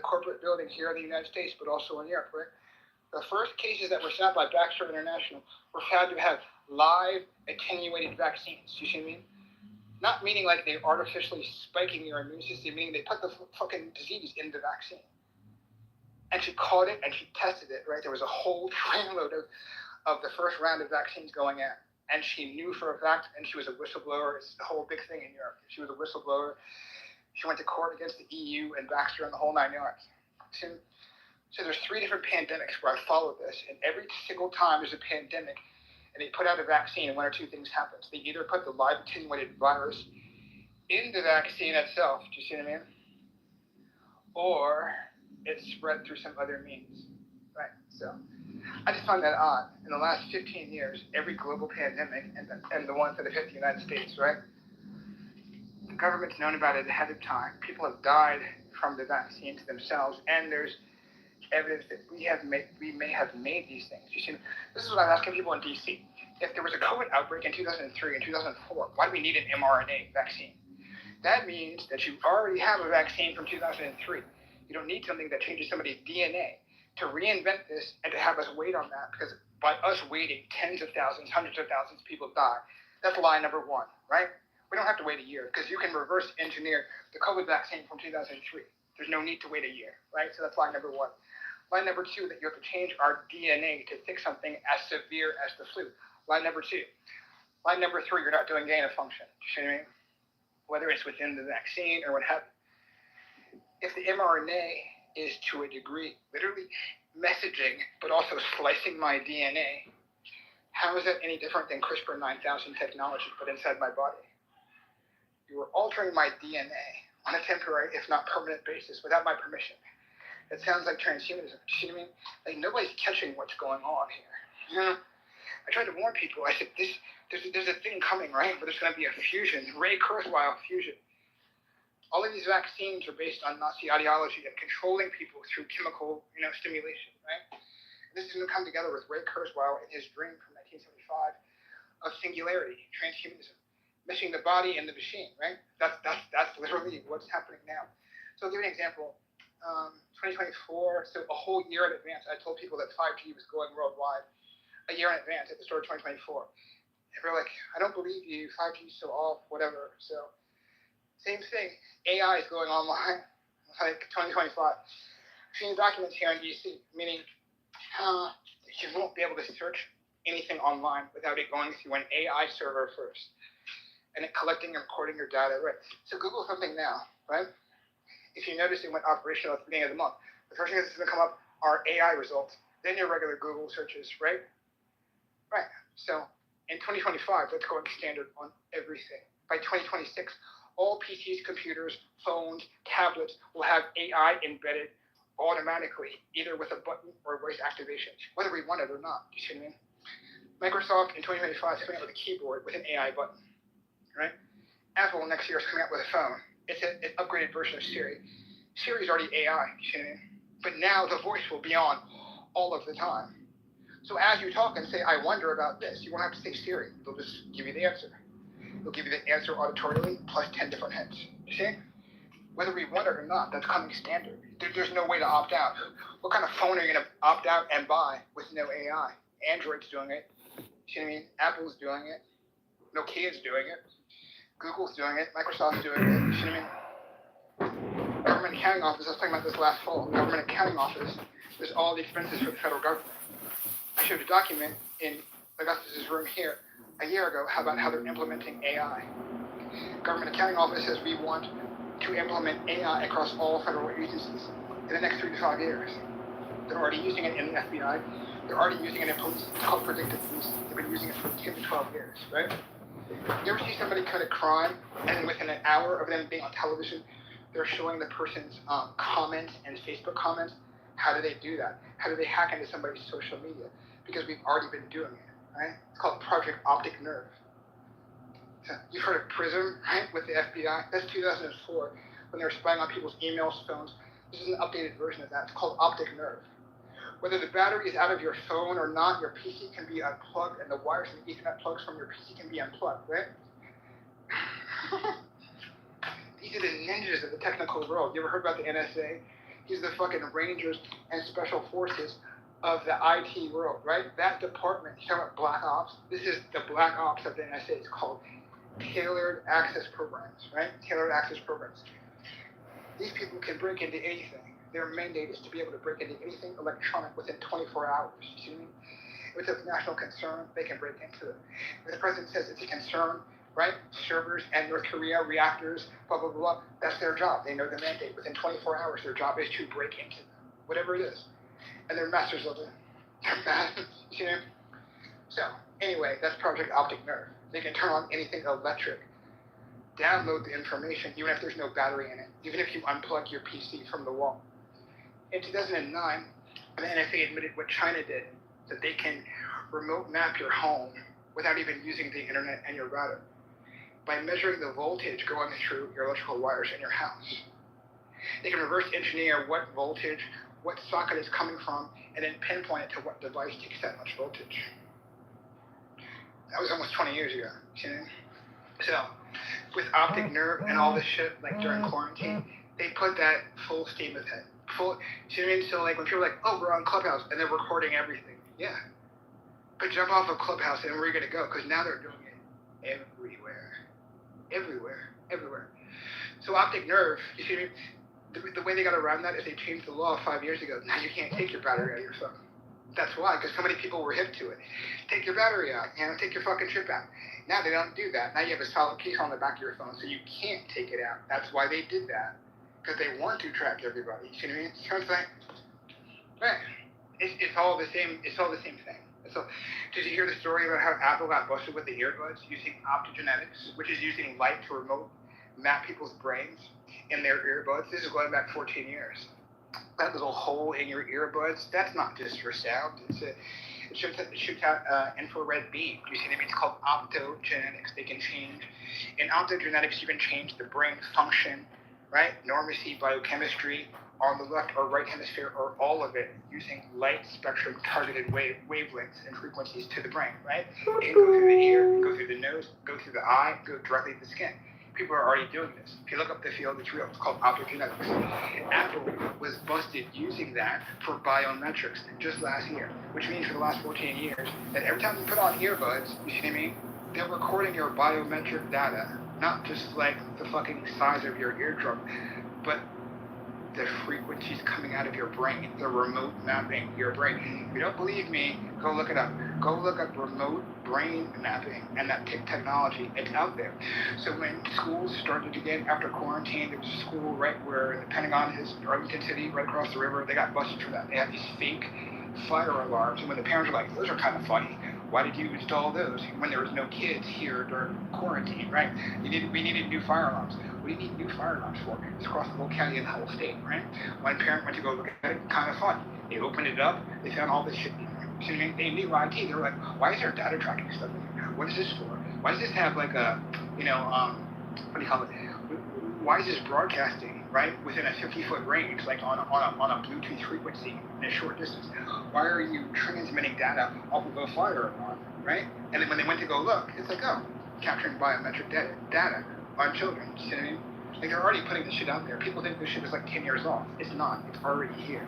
corporate building here in the United States, but also in Europe, right? The first cases that were sent by Baxter International were found to have live attenuated vaccines. You see what I mean? Not meaning like they're artificially spiking your immune system, meaning they put the fucking disease in the vaccine. And she caught it and she tested it, right? There was a whole trainload of the first round of vaccines going in. And she knew for a fact, and she was a whistleblower. It's the whole big thing in Europe. She was a whistleblower. She went to court against the EU and Baxter and the whole 9 yards. So there's 3 different pandemics where I followed this, and every single time there's a pandemic and they put out a vaccine, and one or two things happens. They either put the live attenuated virus in the vaccine itself, do you see what I mean? Or it's spread through some other means, right? So I just found that odd. In the last 15 years, every global pandemic and the ones that have hit the United States, right? The government's known about it ahead of time. People have died from the vaccines themselves, and there's evidence that we may have made these things. You see, this is what I'm asking people in DC. If there was a COVID outbreak in 2003 and 2004, why do we need an mRNA vaccine? That means that you already have a vaccine from 2003. You don't need something that changes somebody's DNA to reinvent this and to have us wait on that, because by us waiting, tens of thousands, hundreds of thousands of people die. That's lie number 1, right? We don't have to wait a year because you can reverse engineer the COVID vaccine from 2003. There's no need to wait a year, right? So that's lie number 1. Lie number 2, that you have to change our DNA to fix something as severe as the flu. Lie number 2. Lie number 3, you're not doing gain of function. Do you see what I mean? Whether it's within the vaccine or what have you. If the mRNA is to a degree literally messaging, but also slicing my DNA, how is that any different than CRISPR 9000 technology put inside my body? You are altering my DNA on a temporary, if not permanent basis without my permission. It sounds like transhumanism. Do you see what I mean? Like, nobody's catching what's going on here. You know? I tried to warn people. I said, there's a thing coming, right? But there's going to be a fusion, Ray Kurzweil fusion. All of these vaccines are based on Nazi ideology and controlling people through chemical, stimulation, right? And this is going to come together with Ray Kurzweil and his dream from 1975 of singularity, transhumanism, meshing the body and the machine, right? That's literally what's happening now. So I'll give you an example. 2024, so a whole year in advance, I told people that 5G was going worldwide a year in advance at the start of 2024. And we're like, I don't believe you, 5G is so off, whatever. So same thing, AI is going online, like 2025. Seeing documents here in DC, meaning you won't be able to search anything online without it going through an AI server first and it collecting and recording your data, right? So Google something now, right? If you notice it went operational at the beginning of the month, the first thing that's going to come up are AI results, then your regular Google searches, right? Right. So in 2025, that's going standard on everything. By 2026, all PCs, computers, phones, tablets will have AI embedded automatically, either with a button or voice activation, whether we want it or not. Do you see what I mean? Microsoft in 2025 is coming out with a keyboard with an AI button, right? Apple next year is coming out with a phone. It's an upgraded version of Siri. Siri's already AI, you see what I mean? But now the voice will be on all of the time. So as you talk and say, I wonder about this, you won't have to say Siri. It'll just give you the answer. It'll give you the answer auditorily plus 10 different hints. You see? Whether we want it or not, that's coming standard. There's no way to opt out. What kind of phone are you going to opt out and buy with no AI? Android's doing it. You see what I mean? Apple's doing it. Nokia's doing it. Google's doing it. Microsoft's doing it. You see what I mean? Government Accounting Office, I was talking about this last fall. Government Accounting Office, there's all the expenses for the federal government. I showed a document in Augustus's room here a year ago about how they're implementing AI. Government Accounting Office says we want to implement AI across all federal agencies in the next 3 to 5 years. They're already using it in the FBI. They're already using it in police. It's called predictive police. They've been using it for 10 to 12 years, right? You ever see somebody commit a crime and then within an hour of them being on television, They're showing the person's comments and Facebook comments. How do they do that? How do they hack into somebody's social media? Because we've already been doing it, right? It's called Project Optic Nerve. So you've heard of PRISM, right, with the FBI? That's 2004, when they were spying on people's emails, phones. This is an updated version of that. It's called Optic Nerve. Whether the battery is out of your phone or not, your PC can be unplugged, and the wires and the Ethernet plugs from your PC can be unplugged, right? These are the ninjas of the technical world. You ever heard about the NSA? These are the fucking Rangers and Special Forces of the IT world, right? That department, you talking about Black Ops? This is the Black Ops of the NSA. It's called Tailored Access Programs, right? Tailored Access Programs. These people can break into anything. Their mandate is to be able to break into anything electronic within 24 hours. You see what I mean? If it's of national concern, they can break into it. If the president says it's a concern, right? Servers and North Korea reactors, blah, blah, blah, that's their job. They know the mandate. Within 24 hours, their job is to break into them, whatever it is. And they're masters of it. They're bad. You see what I mean? So, anyway, that's Project Optic Nerve. They can turn on anything electric, download the information, even if there's no battery in it, even if you unplug your PC from the wall. In 2009, the NSA admitted what China did, that they can remote map your home without even using the internet and your router by measuring the voltage going through your electrical wires in your house. They can reverse engineer what voltage, what socket is coming from, and then pinpoint it to what device takes that much voltage. That was almost 20 years ago. You know? So, with optic nerve and all this shit, like during quarantine, they put that full steam ahead. Full, you know what I mean? So, like when people are like, oh, we're on Clubhouse, and they're recording everything. Yeah. But jump off of Clubhouse and where are you going to go? Because now they're doing it everywhere. Everywhere. So optic nerve, you see what I mean? The way they got around that is they changed the law 5 years ago. Now you can't take your battery out of your phone. That's why, because so many people were hip to it. Take your battery out, take your fucking chip out. Now they don't do that. Now you have a solid case on the back of your phone, so you can't take it out. That's why they did that. Because they want to track everybody. You see what I mean? You know what I'm saying? Right. It's all the same. It's all the same thing. So, did you hear the story about how Apple got busted with the earbuds using optogenetics, which is using light to remote map people's brains in their earbuds? This is going back 14 years. That little hole in your earbuds, that's not just for sound. It shoots out infrared beam. You see what I mean? It's called optogenetics. They can change. In optogenetics, you can change the brain function, right? Normacy, biochemistry, on the left or right hemisphere, or all of it, using light spectrum targeted wavelengths and frequencies to the brain, right? It can go through the ear, it can go through the nose, go through the eye, go directly to the skin. People are already doing this. If you look up the field, it's real. It's called optogenetics. Apple was busted using that for biometrics just last year, which means for the last 14 years, that every time you put on earbuds, you see what I mean? They're recording your biometric data, not just like the fucking size of your eardrum, but the frequencies coming out of your brain. They're remote mapping your brain. If you don't believe me, go look it up. Go look up remote brain mapping and that technology. It's out there. So when schools started again after quarantine, there was a school right where the Pentagon is, in Arlington City, right across the river. They got busted for that. They had these fake fire alarms. And when the parents were like, those are kind of funny. Why did you install those when there was no kids here during quarantine, right? We needed new fire alarms. What do you need new fire alarms for? It's across the whole county and the whole state, right? One parent went to go look at it, kind of fun. They opened it up, they found all this shit in there. So they knew IT. They were like, why is there data tracking stuff in here? What is this for? Why does this have like a, what do you call it? Why is this broadcasting, right, within a 50-foot range, like on a Bluetooth frequency in a short distance? Why are you transmitting data off of a fire alarm, right? And then when they went to go look, it's like, oh, capturing biometric data on children. You see what I mean? Like they're already putting this shit out there. People think this shit is like 10 years off. It's not. It's already here.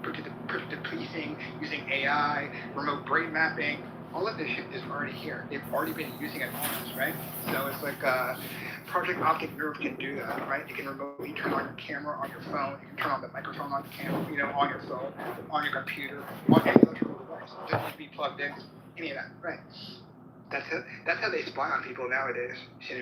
Predictive policing, using AI, remote brain mapping, all of this shit is already here. They've already been using it on us, right? So it's like Project Optic Nerve can do that, right? You can remotely turn on your camera on your phone. You can turn on the microphone on the camera, on your phone, on your computer, on any electrical device. It doesn't need to be plugged in. Any of that, right? That's how they spy on people nowadays. You know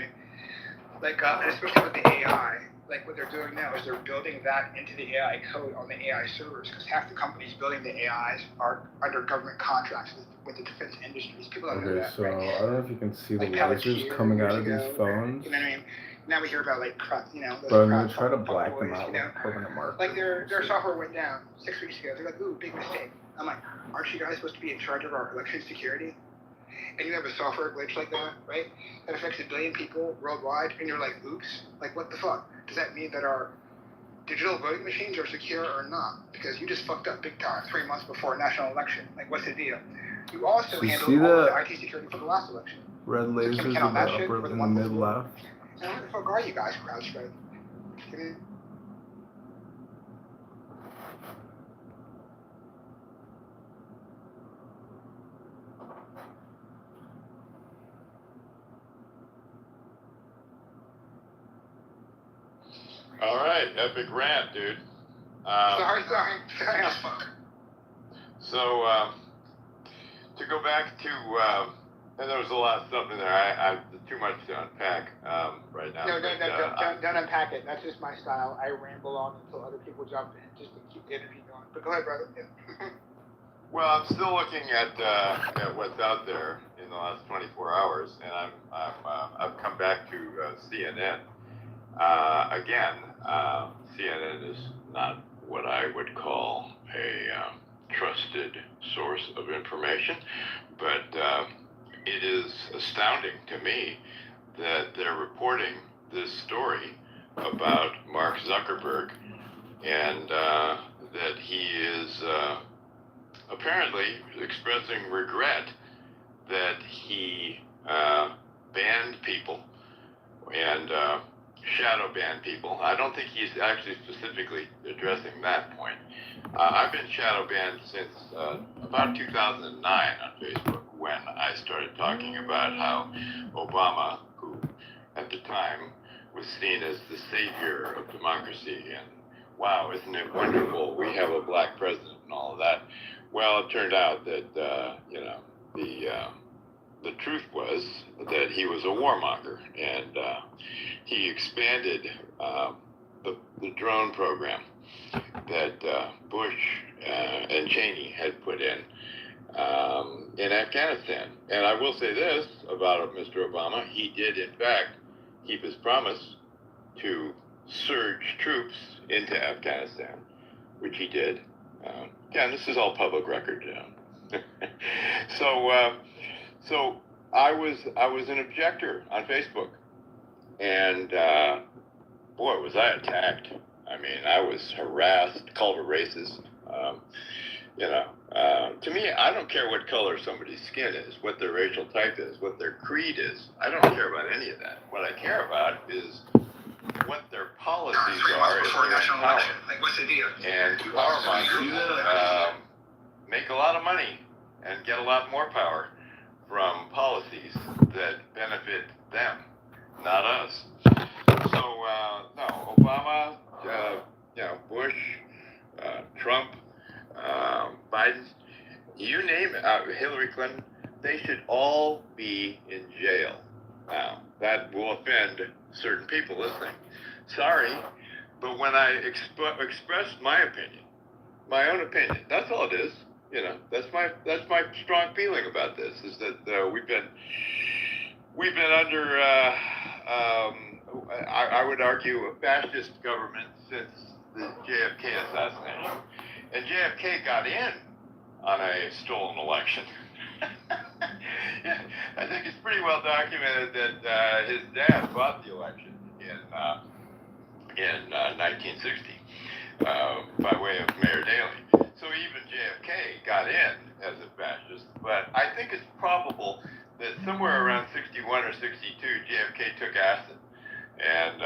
what I mean? Like, especially with the AI, like what they're doing now is they're building that into the AI code on the AI servers, because half the companies building the AIs are under government contracts with the defense industries. People don't know that, so right? I don't know if you can see the like lasers coming out of these phones. You know what I mean? Now we hear about like those But crowd they try to fuck black them boys, out with permanent markers. like their software went down 6 weeks ago. They're like, ooh, big mistake. I'm like, aren't you guys supposed to be in charge of our election security? And you have a software glitch like that, right? That affects 1 billion people worldwide, and you're like, oops, like what the fuck? Does that mean that our digital voting machines are secure or not? Because you just fucked up big time 3 months before a national election. Like, what's the deal? You also handled all the IT security for the last election. Red lasers can we in count the that shit upper, for the in the one mid before? left. And where the fuck are you guys, CrowdStrike? All right, epic rant, dude. Sorry. So, to go back to, and there was a lot of stuff in there. I too much to unpack right now. No, don't unpack it. That's just my style. I ramble on until other people jump in, just to keep the energy going. But go ahead, brother. Yeah. Well, I'm still looking at what's out there in the last 24 hours, and I've come back to CNN. Again, CNN is not what I would call a trusted source of information, but it is astounding to me that they're reporting this story about Mark Zuckerberg, and that he is apparently expressing regret that he banned people and shadow banned people. I don't think he's actually specifically addressing that point. I've been shadow banned since about 2009 on Facebook, when I started talking about how Obama, who at the time was seen as the savior of democracy, and wow, isn't it wonderful, we have a black president and all of that. Well, it turned out that the truth was that he was a warmonger, and he expanded the drone program that Bush and Cheney had put in Afghanistan. And I will say this about Mr. Obama: he did, in fact, keep his promise to surge troops into Afghanistan, which he did. Again, this is all public record. So I was an objector on Facebook, and boy, was I attacked. I mean, I was harassed, called a racist. To me, I don't care what color somebody's skin is, what their racial type is, what their creed is. I don't care about any of that. What I care about is what their policies are if they're in power. Like, what's the deal? And power mongers make a lot of money and get a lot more power from policies that benefit them, not us. So, no, Obama, Bush, Trump, Biden, you name it, Hillary Clinton, they should all be in jail. Now, that will offend certain people listening. Sorry, but when I express my opinion, my own opinion, that's all it is. That's my strong feeling about this, is that we've been under I would argue a fascist government since the JFK assassination, and JFK got in on a stolen election. Yeah, I think it's pretty well documented that his dad bought the election in 1960 by way of Mayor Daley. So even JFK got in as a fascist, but I think it's probable that somewhere around 61 or 62, JFK took acid and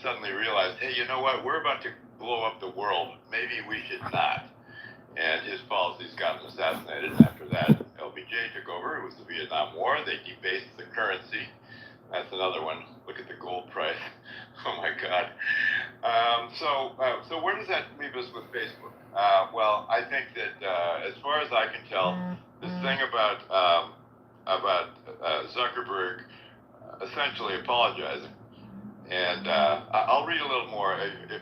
suddenly realized, hey, you know what, we're about to blow up the world, maybe we should not. And his policies got him assassinated, and after that, LBJ took over. It was the Vietnam War. They debased the currency. That's another one. Look at the gold price. Oh my God. So where does that leave us with Facebook? Well, I think that as far as I can tell, this thing about Zuckerberg essentially apologizing, and I'll read a little more if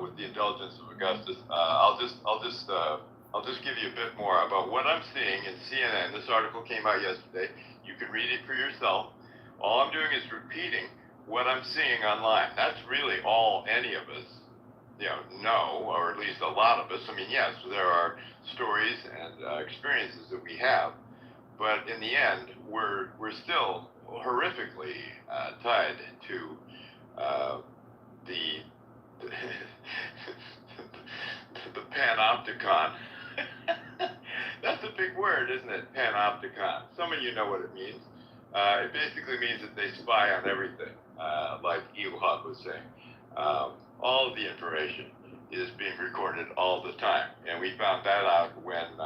with the indulgence of Augustus. I'll just give you a bit more about what I'm seeing in CNN. This article came out yesterday. You can read it for yourself. All I'm doing is repeating what I'm seeing online. That's really all any of us, know, or at least a lot of us. I mean, yes, there are stories and experiences that we have, but in the end, we're still horrifically tied to the the panopticon. That's a big word, isn't it? Panopticon. Some of you know what it means. It basically means that they spy on everything, like Ehud was saying. All of the information is being recorded all the time, and we found that out when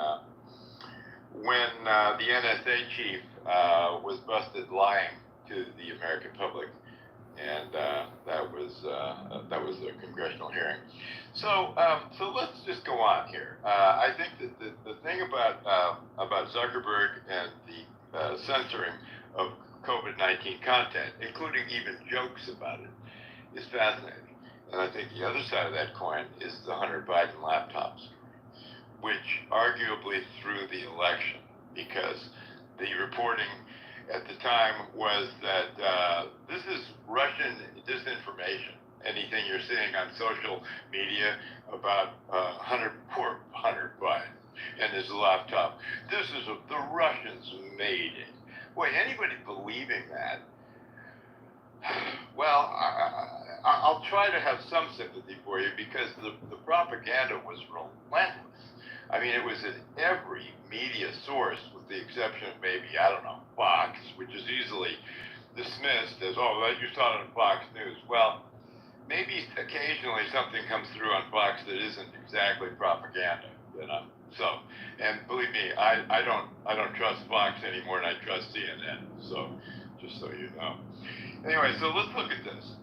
the NSA chief was busted lying to the American public, and that was a congressional hearing. So let's just go on here. I think that the thing about Zuckerberg and the censoring of COVID-19 content, including even jokes about it, is fascinating. And I think the other side of that coin is the Hunter Biden laptop story, which arguably threw the election, because the reporting at the time was that this is Russian disinformation. Anything you're seeing on social media about poor Hunter Biden and his laptop, the Russians made it. Boy, anybody believing that, well, I'll try to have some sympathy for you, because the propaganda was relentless. I mean, it was in every media source, with the exception of maybe, I don't know, Fox, which is easily dismissed as, oh, you saw it on Fox News. Well, maybe occasionally something comes through on Fox that isn't exactly propaganda, So, and believe me, I don't trust Fox anymore, and I trust CNN. So, just so you know. Anyway, so let's look at this.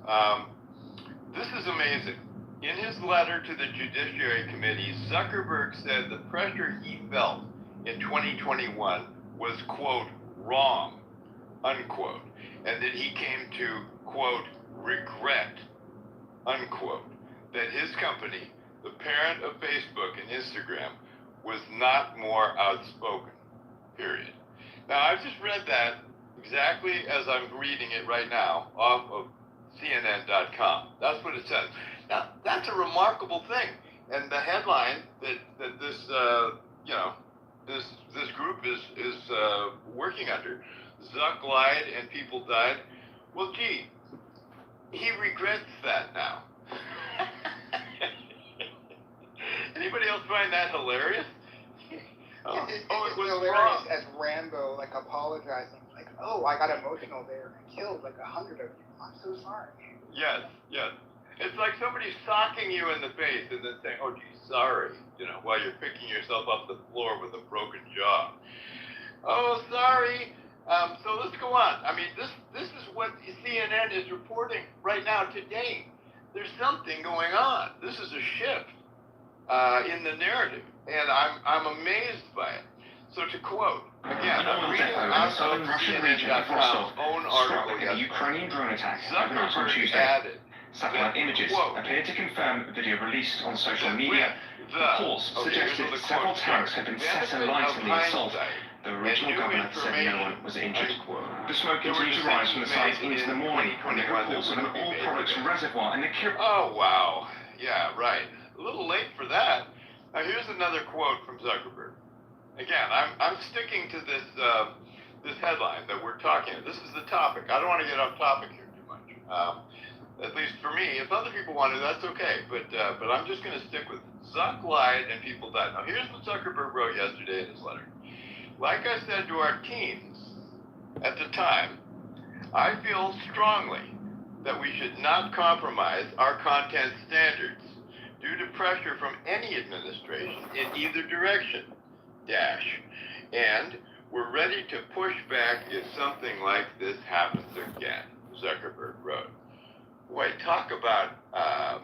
This is amazing. In his letter to the Judiciary Committee, Zuckerberg said the pressure he felt in 2021 was, quote, wrong, unquote, and that he came to, quote, regret, unquote, that his company, the parent of Facebook and Instagram, was not more outspoken, period. Now, I've just read that exactly as I'm reading it right now off of CNN.com. That's what it says. Now, that's a remarkable thing. And the headline that this, this group is working under, Zuck lied and people died. Well, gee, he regrets that now. Anybody else find that hilarious? It's it was hilarious wrong. as Rambo, like, apologizing, like, oh, I got emotional there. I killed like 100 of you. I'm so sorry. Yes. It's like somebody socking you in the face and then saying, oh, gee, sorry, while you're picking yourself off the floor with a broken jaw. Oh, sorry. So let's go on. I mean, this is what CNN is reporting right now today. There's something going on. This is a shift in the narrative, and I'm amazed by it. So to quote, again, I'm reading out of CNN.com's own article yesterday. Ukrainian drone attack Zuckerberg added satellite images appear to confirm video released on social media. Reports suggested several tanks had been set alight in the assault. The regional governor said no one was injured. The smoke continues to rise from the site into the morning, and there are reports of an all-products reservoir in the Kitover. Oh, wow. Yeah, right. A little late for that. Now, here's another quote from Zuckerberg. Again, I'm sticking to this this headline that we're talking about. This is the topic. I don't want to get off topic here too much. At least for me. If other people want to, that's okay. But I'm just going to stick with Zuck lied and people died. Now, here's what Zuckerberg wrote yesterday in his letter. Like I said to our teams at the time, I feel strongly that we should not compromise our content standards due to pressure from any administration in either direction, and we're ready to push back if something like this happens again, Zuckerberg wrote. Boy, talk about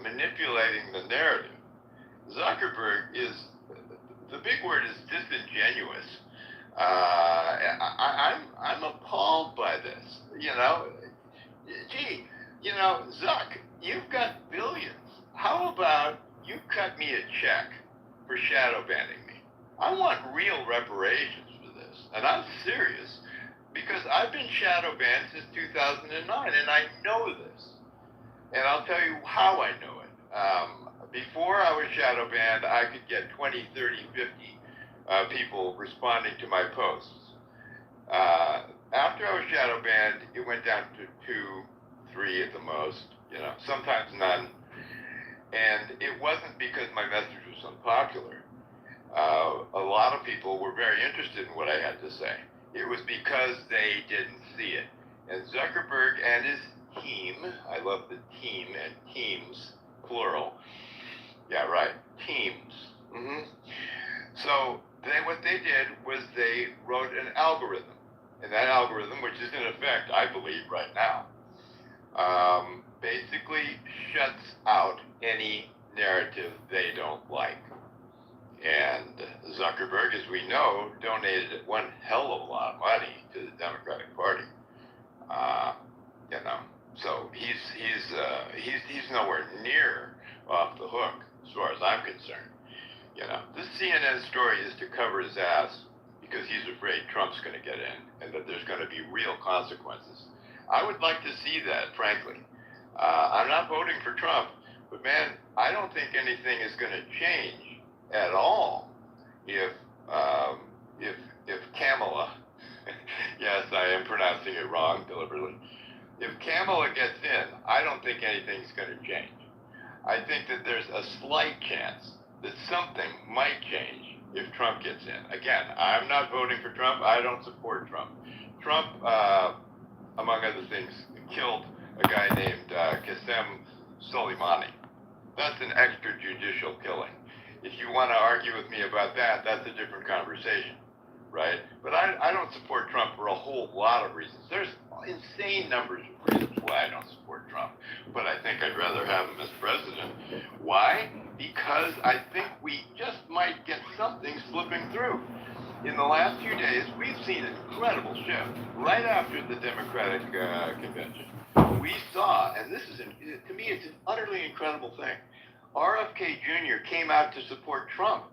manipulating the narrative. Zuckerberg is, the big word is disingenuous. I'm appalled by this, Gee, Zuck, you've got billions. How about you cut me a check for shadow banning me? I want real reparations for this, and I'm serious. because I've been shadow banned since 2009, and I know this. And I'll tell you how I know it. Before I was shadow banned, I could get 20, 30, 50 people responding to my posts. After I was shadow banned, it went down to 2, 3 at the most, sometimes none. And it wasn't because my message was unpopular. A lot of people were very interested in what I had to say. It was because they didn't see it. And Zuckerberg and his team, I love the team and teams, plural. Yeah, right, teams. So what they did was they wrote an algorithm. And that algorithm, which is in effect, I believe, right now, basically shuts out any narrative they don't like. And Zuckerberg, as we know, donated one hell of a lot of money to the Democratic Party. So he's nowhere near off the hook as far as I'm concerned. This CNN story is to cover his ass because he's afraid Trump's going to get in and that there's going to be real consequences. I would like to see that, frankly. I'm not voting for Trump, but man, I don't think anything is going to change at all if Kamala, yes, I am pronouncing it wrong deliberately. If Kamala gets in, I don't think anything's going to change. I think that there's a slight chance that something might change if Trump gets in. Again, I'm not voting for Trump. I don't support Trump. Trump, among other things, killed a guy named Qasem Soleimani. That's an extrajudicial killing. If you want to argue with me about that, that's a different conversation, right? But I don't support Trump for a whole lot of reasons. There's insane numbers of reasons why I don't support Trump, but I think I'd rather have him as president. Why? Because I think we just might get something slipping through. In the last few days, we've seen an incredible shift. Right after the Democratic convention, we saw, and this is, to me, it's an utterly incredible thing. RFK Jr. came out to support Trump.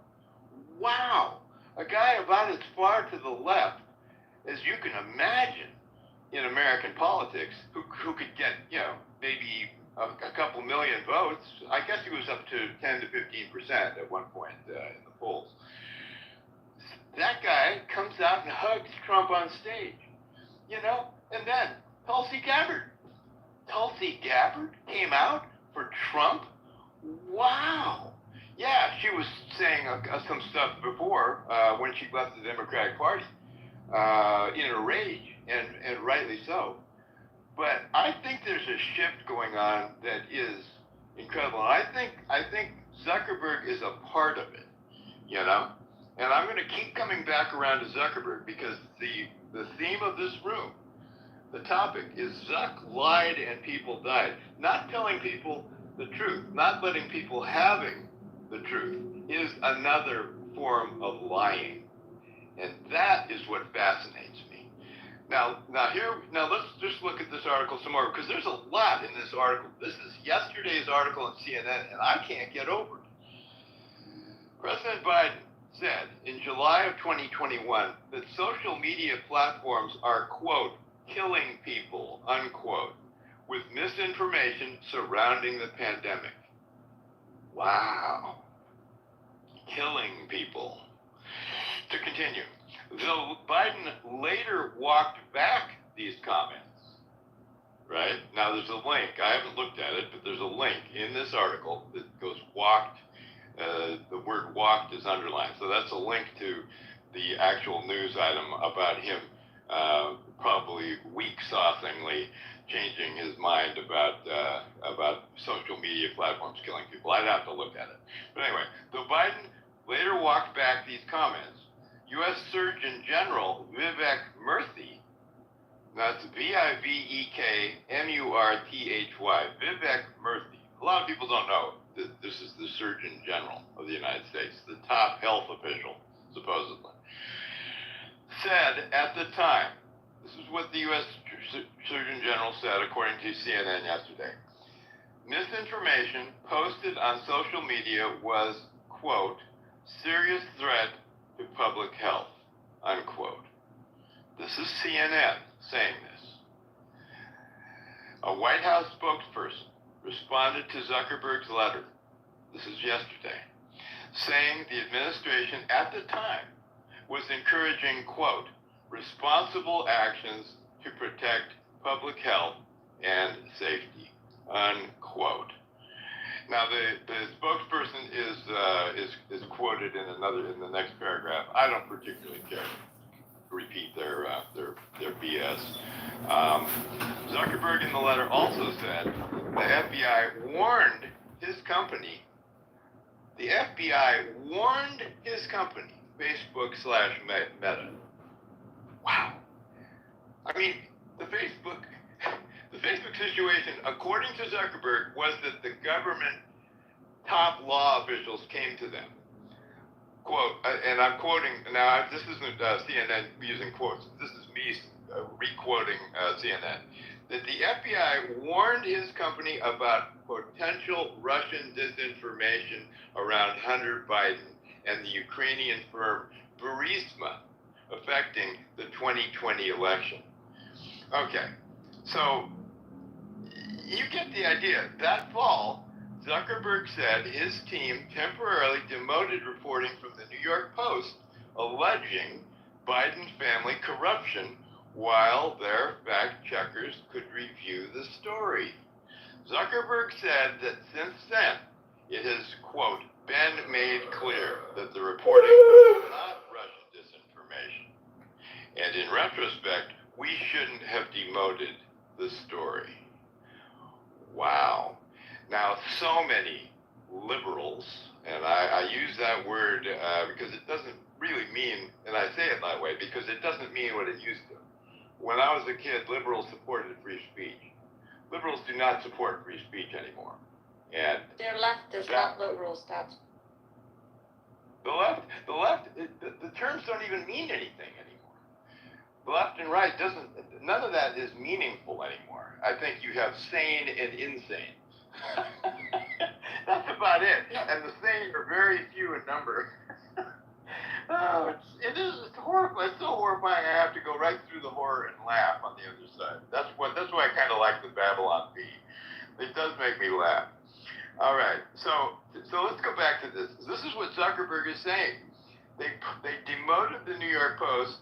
Wow! A guy about as far to the left as you can imagine in American politics who could get, maybe a couple million votes. I guess he was up to 10 to 15% at one point in the polls. That guy comes out and hugs Trump on stage, and then Tulsi Gabbard came out for Trump. Wow. Yeah, she was saying some stuff before when she left the Democratic Party in a rage, and rightly so. But I think there's a shift going on that is incredible. And I think Zuckerberg is a part of it, And I'm going to keep coming back around to Zuckerberg because the theme of this room, the topic is Zuck lied and people died. Not telling people the truth, not letting people having the truth is another form of lying. And that is what fascinates me. Now let's just look at this article some more because there's a lot in this article. This is yesterday's article on CNN and I can't get over it. President Biden said in July of 2021 that social media platforms are, quote, killing people, unquote, with misinformation surrounding the pandemic. Wow. Killing people. To continue, though Biden later walked back these comments, right? Now there's a link. I haven't looked at it, but there's a link in this article that goes walked. The word walked is underlined. So that's a link to the actual news item about him probably weak-saucingly changing his mind about social media platforms killing people. I'd have to look at it. But anyway, though Biden later walked back these comments, U.S. Surgeon General Vivek Murthy, that's Vivek Murthy, Vivek Murthy. A lot of people don't know that this is the Surgeon General of the United States, the top health official, supposedly, said at the time, this is what the U.S. Surgeon General said according to CNN yesterday, misinformation posted on social media was, quote, serious threat to public health, unquote. The This is CNN saying this. A White House spokesperson responded to Zuckerberg's letter, this is yesterday, saying the administration at the time was encouraging, quote, responsible actions to protect public health and safety, unquote. Now the spokesperson is quoted in the next paragraph. I don't particularly care to repeat their BS. Zuckerberg in the letter also said the FBI warned his company. The FBI warned his company, Facebook/Meta. Wow. I mean, the Facebook situation, according to Zuckerberg, was that the government top law officials came to them. Quote, and I'm quoting, now this isn't CNN using quotes, this is me re-quoting CNN, that the FBI warned his company about potential Russian disinformation around Hunter Biden and the Ukrainian firm Burisma affecting the 2020 election. Okay, so you get the idea. That fall, Zuckerberg said his team temporarily demoted reporting from the New York Post alleging Biden family corruption while their fact checkers could review the story. Zuckerberg said that since then, it has, quote, been made clear that the reporting was not Russian disinformation. And in retrospect, we shouldn't have demoted the story. Wow. Now, so many liberals, and I use that word because it doesn't really mean, and I say it that way because it doesn't mean what it used to. When I was a kid, liberals supported free speech. Liberals do not support free speech anymore. And they're leftists, not liberals. That's the terms don't even mean anything anymore. The left and right none of that is meaningful anymore. I think you have sane and insane. That's about it. And the sane are very few in number. Oh, it's horrible. It's so horrifying. I have to go right through the horror and laugh on the other side. That's why I kind of like the Babylon Bee. It does make me laugh. All right, so let's go back to this. This is what Zuckerberg is saying. They demoted the New York Post,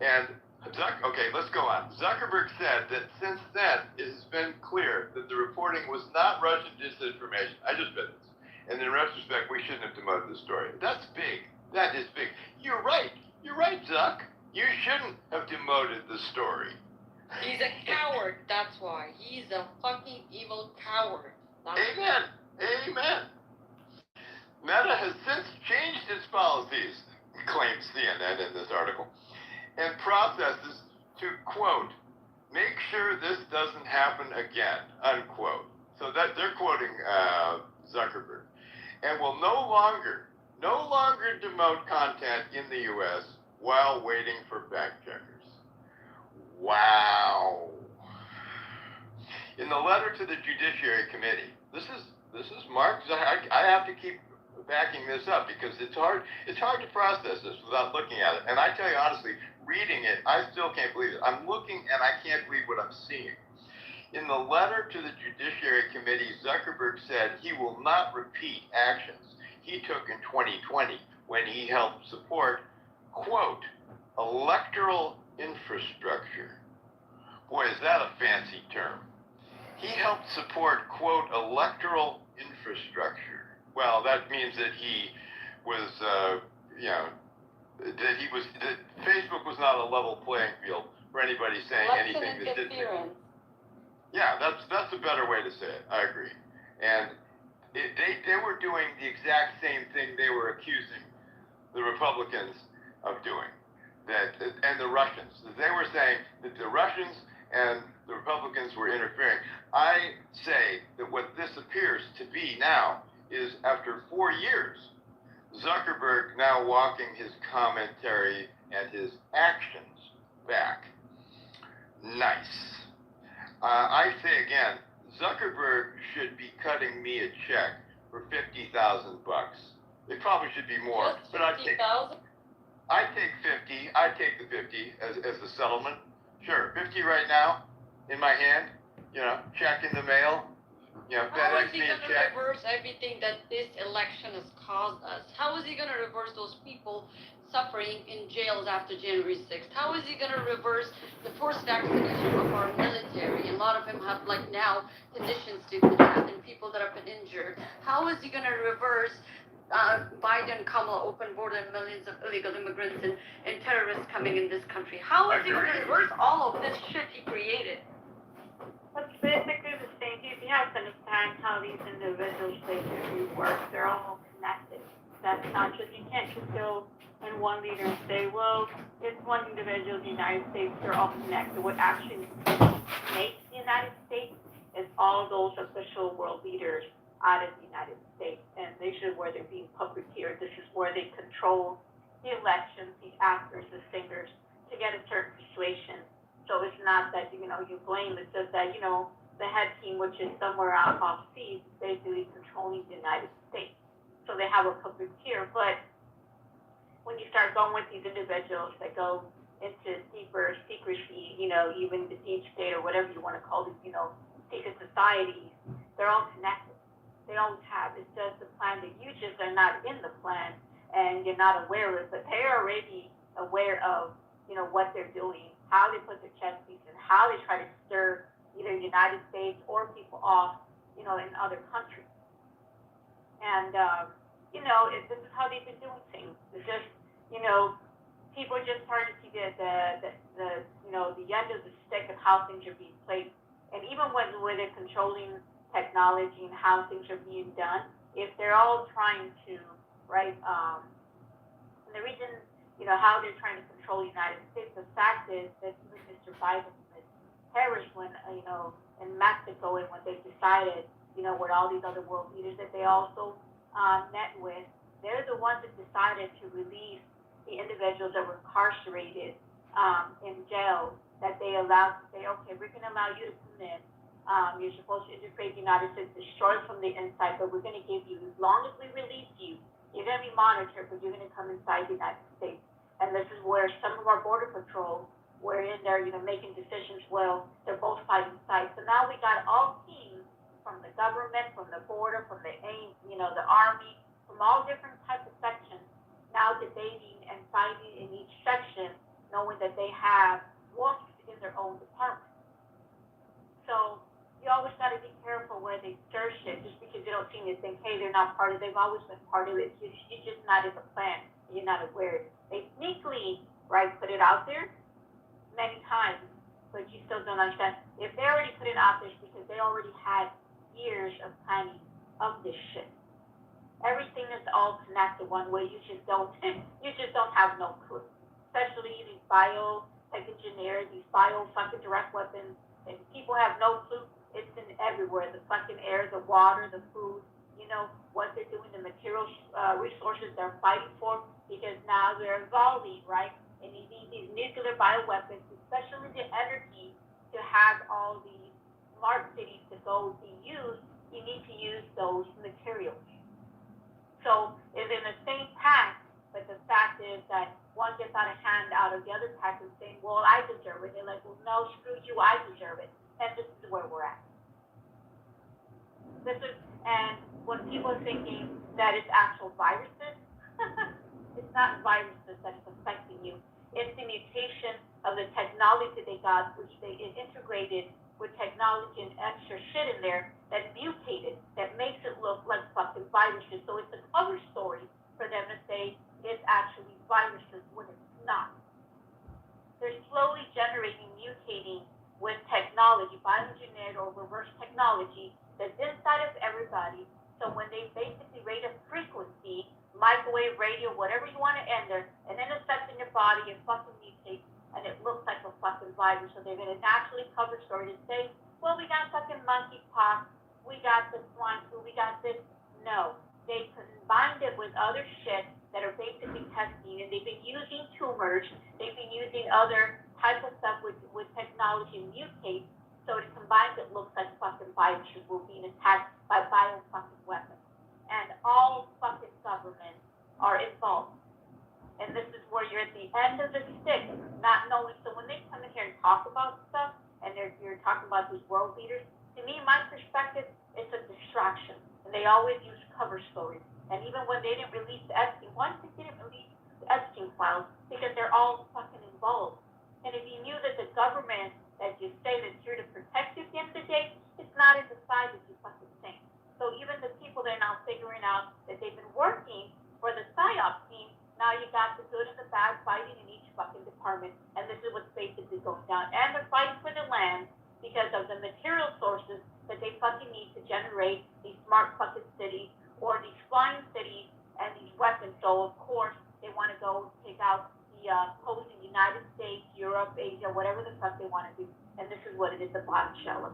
and okay, let's go on. Zuckerberg said that since then it has been clear that the reporting was not Russian disinformation. I just read this, and in retrospect, we shouldn't have demoted the story. That's big. That is big. You're right. You're right, Zuck. You shouldn't have demoted the story. He's a coward. That's why. He's a fucking evil coward. Amen. Amen. Meta has since changed its policies, claims CNN in this article, and processes to, quote, make sure this doesn't happen again, unquote. So that they're quoting Zuckerberg. And will no longer demote content in the U.S. while waiting for fact checkers. Wow. In the letter to the Judiciary Committee, this is Mark. I have to keep backing this up because it's hard to process this without looking at it. And I tell you honestly, reading it, I still can't believe it. I'm looking and I can't believe what I'm seeing. In the letter to the Judiciary Committee, Zuckerberg said he will not repeat actions he took in 2020 when he helped support, quote, electoral infrastructure. Boy, is that a fancy term. He helped support, quote, electoral infrastructure. Well, that means that he was, that Facebook was not a level playing field for anybody saying anything that didn't. Yeah, that's a better way to say it. I agree. And they were doing the exact same thing they were accusing the Republicans of doing, and the Russians. They were saying that the Russians and the Republicans were interfering. I say that what this appears to be now is after 4 years, Zuckerberg now walking his commentary and his actions back. Nice. I say again, Zuckerberg should be cutting me a check for $50,000. It probably should be more, but I'd take. I take the 50 as the settlement. Sure, 50 right now in my hand, check in the mail, How is FedEx he me a gonna check. reverse everything that this election has caused us? How is he gonna reverse those people suffering in jails after January 6th? How is he gonna reverse the forced vaccination of our military? A lot of them have now conditions to that and people that have been injured. How is he gonna reverse Biden, Kamala, open border and millions of illegal immigrants and terrorists coming in this country? How is he gonna reverse all of this shit he created? That's basically the same. You have to understand how these individuals basically work. They're all connected. That's not just, you can't just go in one leader and say, well, it's one individual, the United States, they're all connected. What actually makes the United States is all those official world leaders out of the United States. And this is where they're being puppeteered. This is where they control the elections, the actors, the singers, to get a certain persuasion. So it's not that, you blame, it's just that, the head team, which is somewhere out off seas, is basically controlling the United States. So they have a puppeteer. But when you start going with these individuals that go into deeper secrecy, even the deep state or whatever you want to call it, secret societies, they're all connected. They always have. It's just the plan that you just are not in the plan and you're not aware of it, but they're already aware of, what they're doing, how they put their chess pieces, and how they try to stir either the United States or people off, in other countries. And, this is how they've been doing things. It's just, people are just starting to see the end of the stick of how things are being played. And even when they're controlling technology and how things are being done, if they're all trying to, right, and the reason, how they're trying to control the United States, the fact is that even Mr. Biden and Harris, when, in Mexico, and when they decided, with all these other world leaders that they also met with, they're the ones that decided to release the individuals that were incarcerated in jail, that they allowed to say, okay, we're going to allow you to come in. You're supposed to integrate the United States, destroy from the inside, but we're going to give you, as long as we release you, you're going to be monitored, but you're going to come inside the United States. And this is where some of our border patrol were in there, making decisions. Well, they're both fighting sides. So now we got all teams from the government, from the border, from the the army, from all different types of sections, now debating and fighting in each section, knowing that they have wolves in their own department. So you always got to be careful where they stir shit, just because they don't seem to think, hey, they're not part of it. They've always been part of it. You're just not in the plan. You're not aware. They sneakily, right, put it out there many times, but you still don't understand. If they already put it out there, it's because they already had years of planning of this shit. Everything is all connected one way. You just don't have no clue. Especially these tech engineers, these fucking direct weapons, and people have no clue. It's in everywhere. The fucking air, the water, the food, what they're doing, the material resources they're fighting for, because now they're evolving, right? And you need these nuclear bioweapons, especially the energy to have all these smart cities to go be used. You need to use those materials. So it's in the same pack, but the fact is that one gets out of hand out of the other pack and saying, well, I deserve it. They're like, well, no, screw you, I deserve it. And this is where we're at. And when people are thinking that it's actual viruses, it's not viruses that is affecting you. It's the mutation of the technology they got, which they integrated with technology and extra shit in there that mutated, that makes it look like fucking viruses. So it's a cover story for them to say it's actually viruses when it's not. They're slowly generating, mutating with technology, bioengineered or reverse technology that's inside of everybody. So when they basically rate a frequency, microwave, radio, whatever you want to enter, and then it's in your body and fucking mutates, and it looks like a fucking virus. So they're going to naturally cover story to say, well, we got fucking monkeypox, we got the swine flu, we got this. No, they combined it with other shit that are basically testing, and they've been using tumors, they've been using other type of stuff with technology and mutate, so it combines, it looks like fucking viruses were being attacked by bio fucking weapons. And all fucking governments are involved. And this is where you're at the end of the stick, not knowing. So when they come in here and talk about stuff, and you're talking about these world leaders, to me, my perspective, it's a distraction. And they always use cover stories. And even when they didn't release the Epstein, why did they didn't release the Epstein files? Because they're all fucking involved. And if you knew that the government, that you say that's here to protect you at the end of the day, it's not as decided as you fucking think. So even the people that are now figuring out that they've been working for the PSYOP team, now you got the good and the bad fighting in each fucking department. And this is what's basically going down. And they're fighting for the land because of the material sources that they fucking need to generate these smart fucking cities or these flying cities and these weapons. So of course they want to go take out the opposing United States, Europe, Asia, whatever the fuck they want to do. And this is what it is, the bombshell.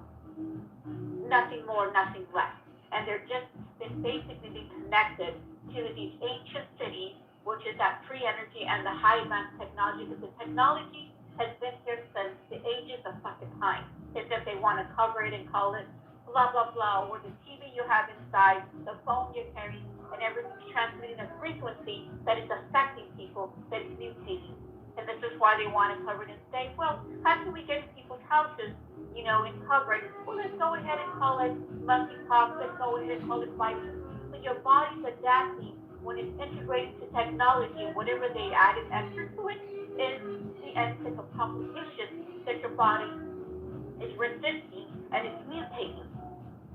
Nothing more, nothing less. And they're just been basically being connected to these ancient cities, which is that free energy and the high advanced technology, because the technology has been here since the ages of fucking time. It's that they want to cover it and call it blah, blah, blah, or the TV you have inside, the phone you're carrying, and everything's transmitting a frequency that is affecting people, that is mutating. And this is why they want to cover it and say, well, how can we get in people's houses, you know, and cover it? Well, let's go ahead and call it monkeypox, let's go ahead and call it virus. But your body's adapting when it's integrated to technology, whatever they added extra to it is the end of complications that your body is resisting and it's mutating.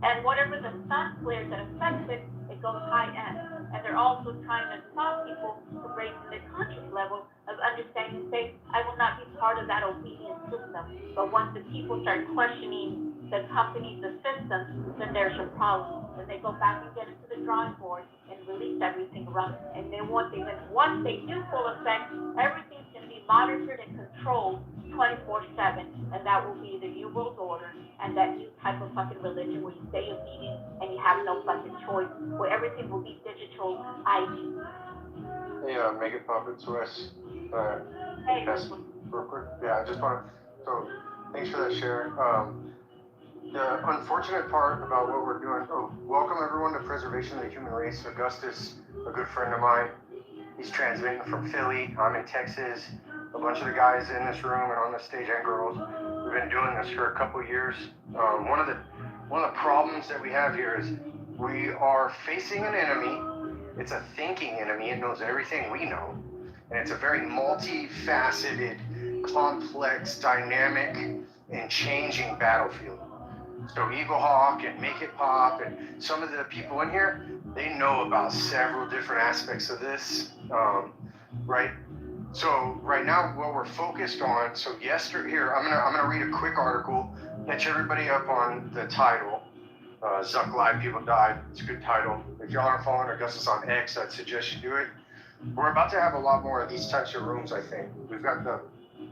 And whatever the sun flares that affects it, it goes high end. And they're also trying to stop people from raising their conscious level of understanding and say, I will not be part of that obedience system. But once the people start questioning the companies, the systems, then there's a problem. Then they go back and get into the drawing board and release everything around. And then once they do full effect, everything's going to be monitored and controlled 24/7, and that will be the new world order and that new type of fucking religion where you stay obedient and you have no fucking choice, where everything will be digital ID. Hey, Make It Pop, it's Wes. Hey, Real quick. Yeah, I just want to, so thanks for that share. The unfortunate part about what we're doing, welcome everyone to Preservation of the Human Race. Augustus, a good friend of mine, he's transmitting from Philly. I'm in Texas. A bunch of the guys in this room and on the stage and girls, we've been doing this for a couple years. One of the problems that we have here is we are facing an enemy. It's a thinking enemy. It knows everything we know. And it's a very multifaceted, complex, dynamic, and changing battlefield. So Eagle Hawk and Make It Pop and some of the people in here, they know about several different aspects of this, right? So right now, what we're focused on, so yesterday, here, I'm gonna read a quick article, catch everybody up on the title. Zuck Live People Died, it's a good title. If y'all aren't following Augustus on X, I'd suggest you do it. We're about to have a lot more of these types of rooms, I think. We've got the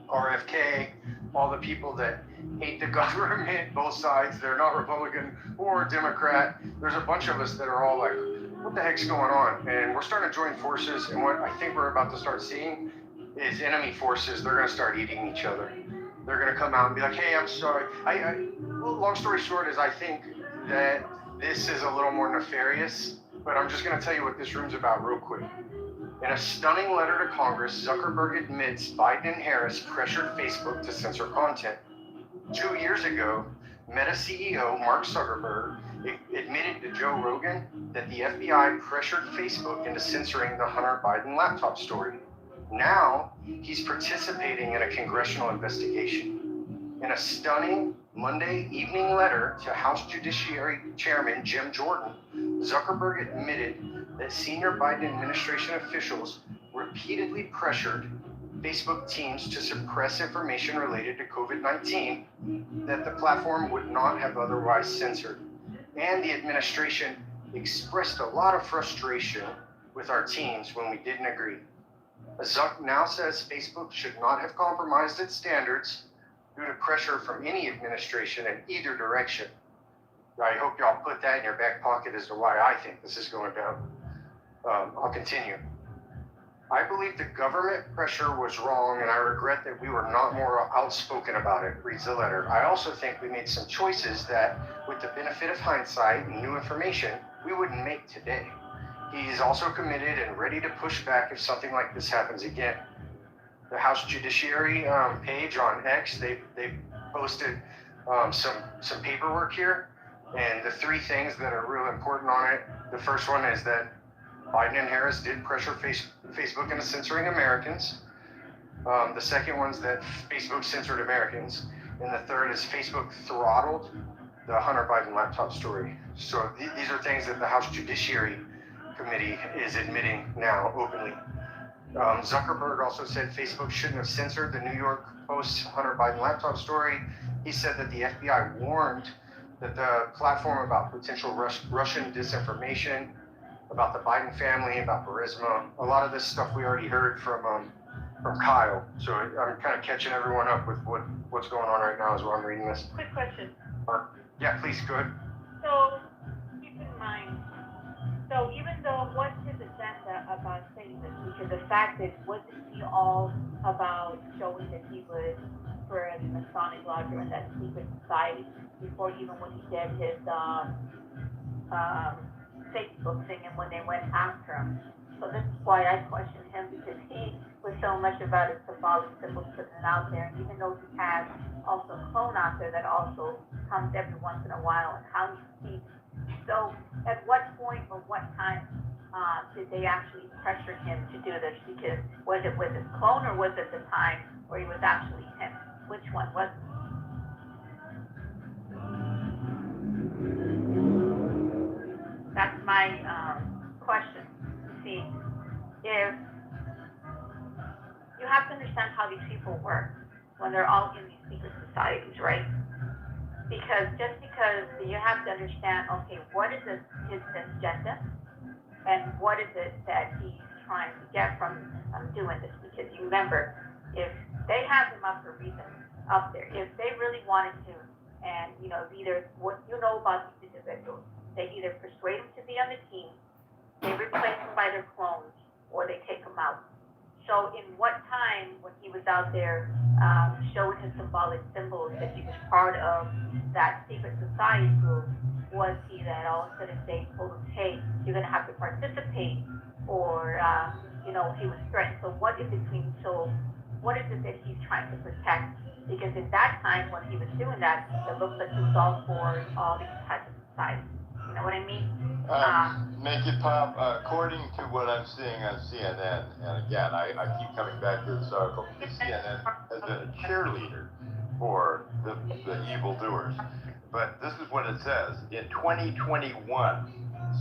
RFK, all the people that hate the government, both sides, they're not Republican or Democrat. There's a bunch of us that are all like, what the heck's going on? And we're starting to join forces, and what I think we're about to start seeing is enemy forces. They're going to start eating each other. They're going to come out and be like, hey, I'm sorry. Well, long story short is I think that this is a little more nefarious, but I'm just going to tell you what this room's about real quick. In a stunning letter to Congress, Zuckerberg admits Biden and Harris pressured Facebook to censor content. 2 years ago, Meta CEO Mark Zuckerberg admitted to Joe Rogan that the FBI pressured Facebook into censoring the Hunter Biden laptop story. Now, he's participating in a congressional investigation. In a stunning Monday evening letter to House Judiciary Chairman Jim Jordan, Zuckerberg admitted that senior Biden administration officials repeatedly pressured Facebook teams to suppress information related to COVID-19 that the platform would not have otherwise censored. And the administration expressed a lot of frustration with our teams when we didn't agree. Zuck now says Facebook should not have compromised its standards due to pressure from any administration in either direction. I hope y'all put that in your back pocket as to why I think this is going down. I'll continue. I believe the government pressure was wrong, and I regret that we were not more outspoken about it, reads the letter. I also think we made some choices that, with the benefit of hindsight and new information, we wouldn't make today. He's also committed and ready to push back if something like this happens again. The House Judiciary page on X, they posted some paperwork here, and the three things that are real important on it. The first one is that Biden and Harris did pressure Facebook into censoring Americans. The second one's that Facebook censored Americans, and the third is Facebook throttled the Hunter Biden laptop story. So these are things that the House Judiciary Committee is admitting now openly. Zuckerberg also said Facebook shouldn't have censored the New York Post Hunter Biden laptop story. He said that the FBI warned that the platform about potential Russian disinformation, about the Biden family, about Burisma, a lot of this stuff we already heard from Kyle. So I'm kind of catching everyone up with what's going on right now as well. I'm reading this. Quick question. Yeah, please, go ahead. So keep in mind, so even though what's his agenda about saying this, because the fact that wasn't he all about showing that he was for the Masonic Lodge or in that secret society before even when he did his Facebook thing and when they went after him. So this is why I question him, because he was so much about his symbolic symbols putting it out there, and even though he has also a clone out there that also comes every once in a while, and how he speaks. So at what point or what time did they actually pressure him to do this? Because was it with his clone or was it the time where he was actually him? Which one was it? That's my question. See, if you have to understand how these people work when they're all in these secret societies, right? Because just because you have to understand, okay, what is his agenda and what is it that he's trying to get from doing this? Because you remember, if they have him up for a reason up there, if they really wanted to, and either what you know about these individuals, they either persuade him to be on the team, they replace him by their clones, or they take him out. So in what time, when he was out there showing his symbolic symbols that he was part of that secret society group, was he that all of a sudden they told him, hey, you're going to have to participate, or, he was threatened. So what is it that he's trying to protect? Because at that time, when he was doing that, it looked like he was all for all these types of societies. You know what I mean? Make it pop. According to what I'm seeing on CNN, and again, I keep coming back to this article because CNN has been a cheerleader for the evildoers. But this is what it says. In 2021,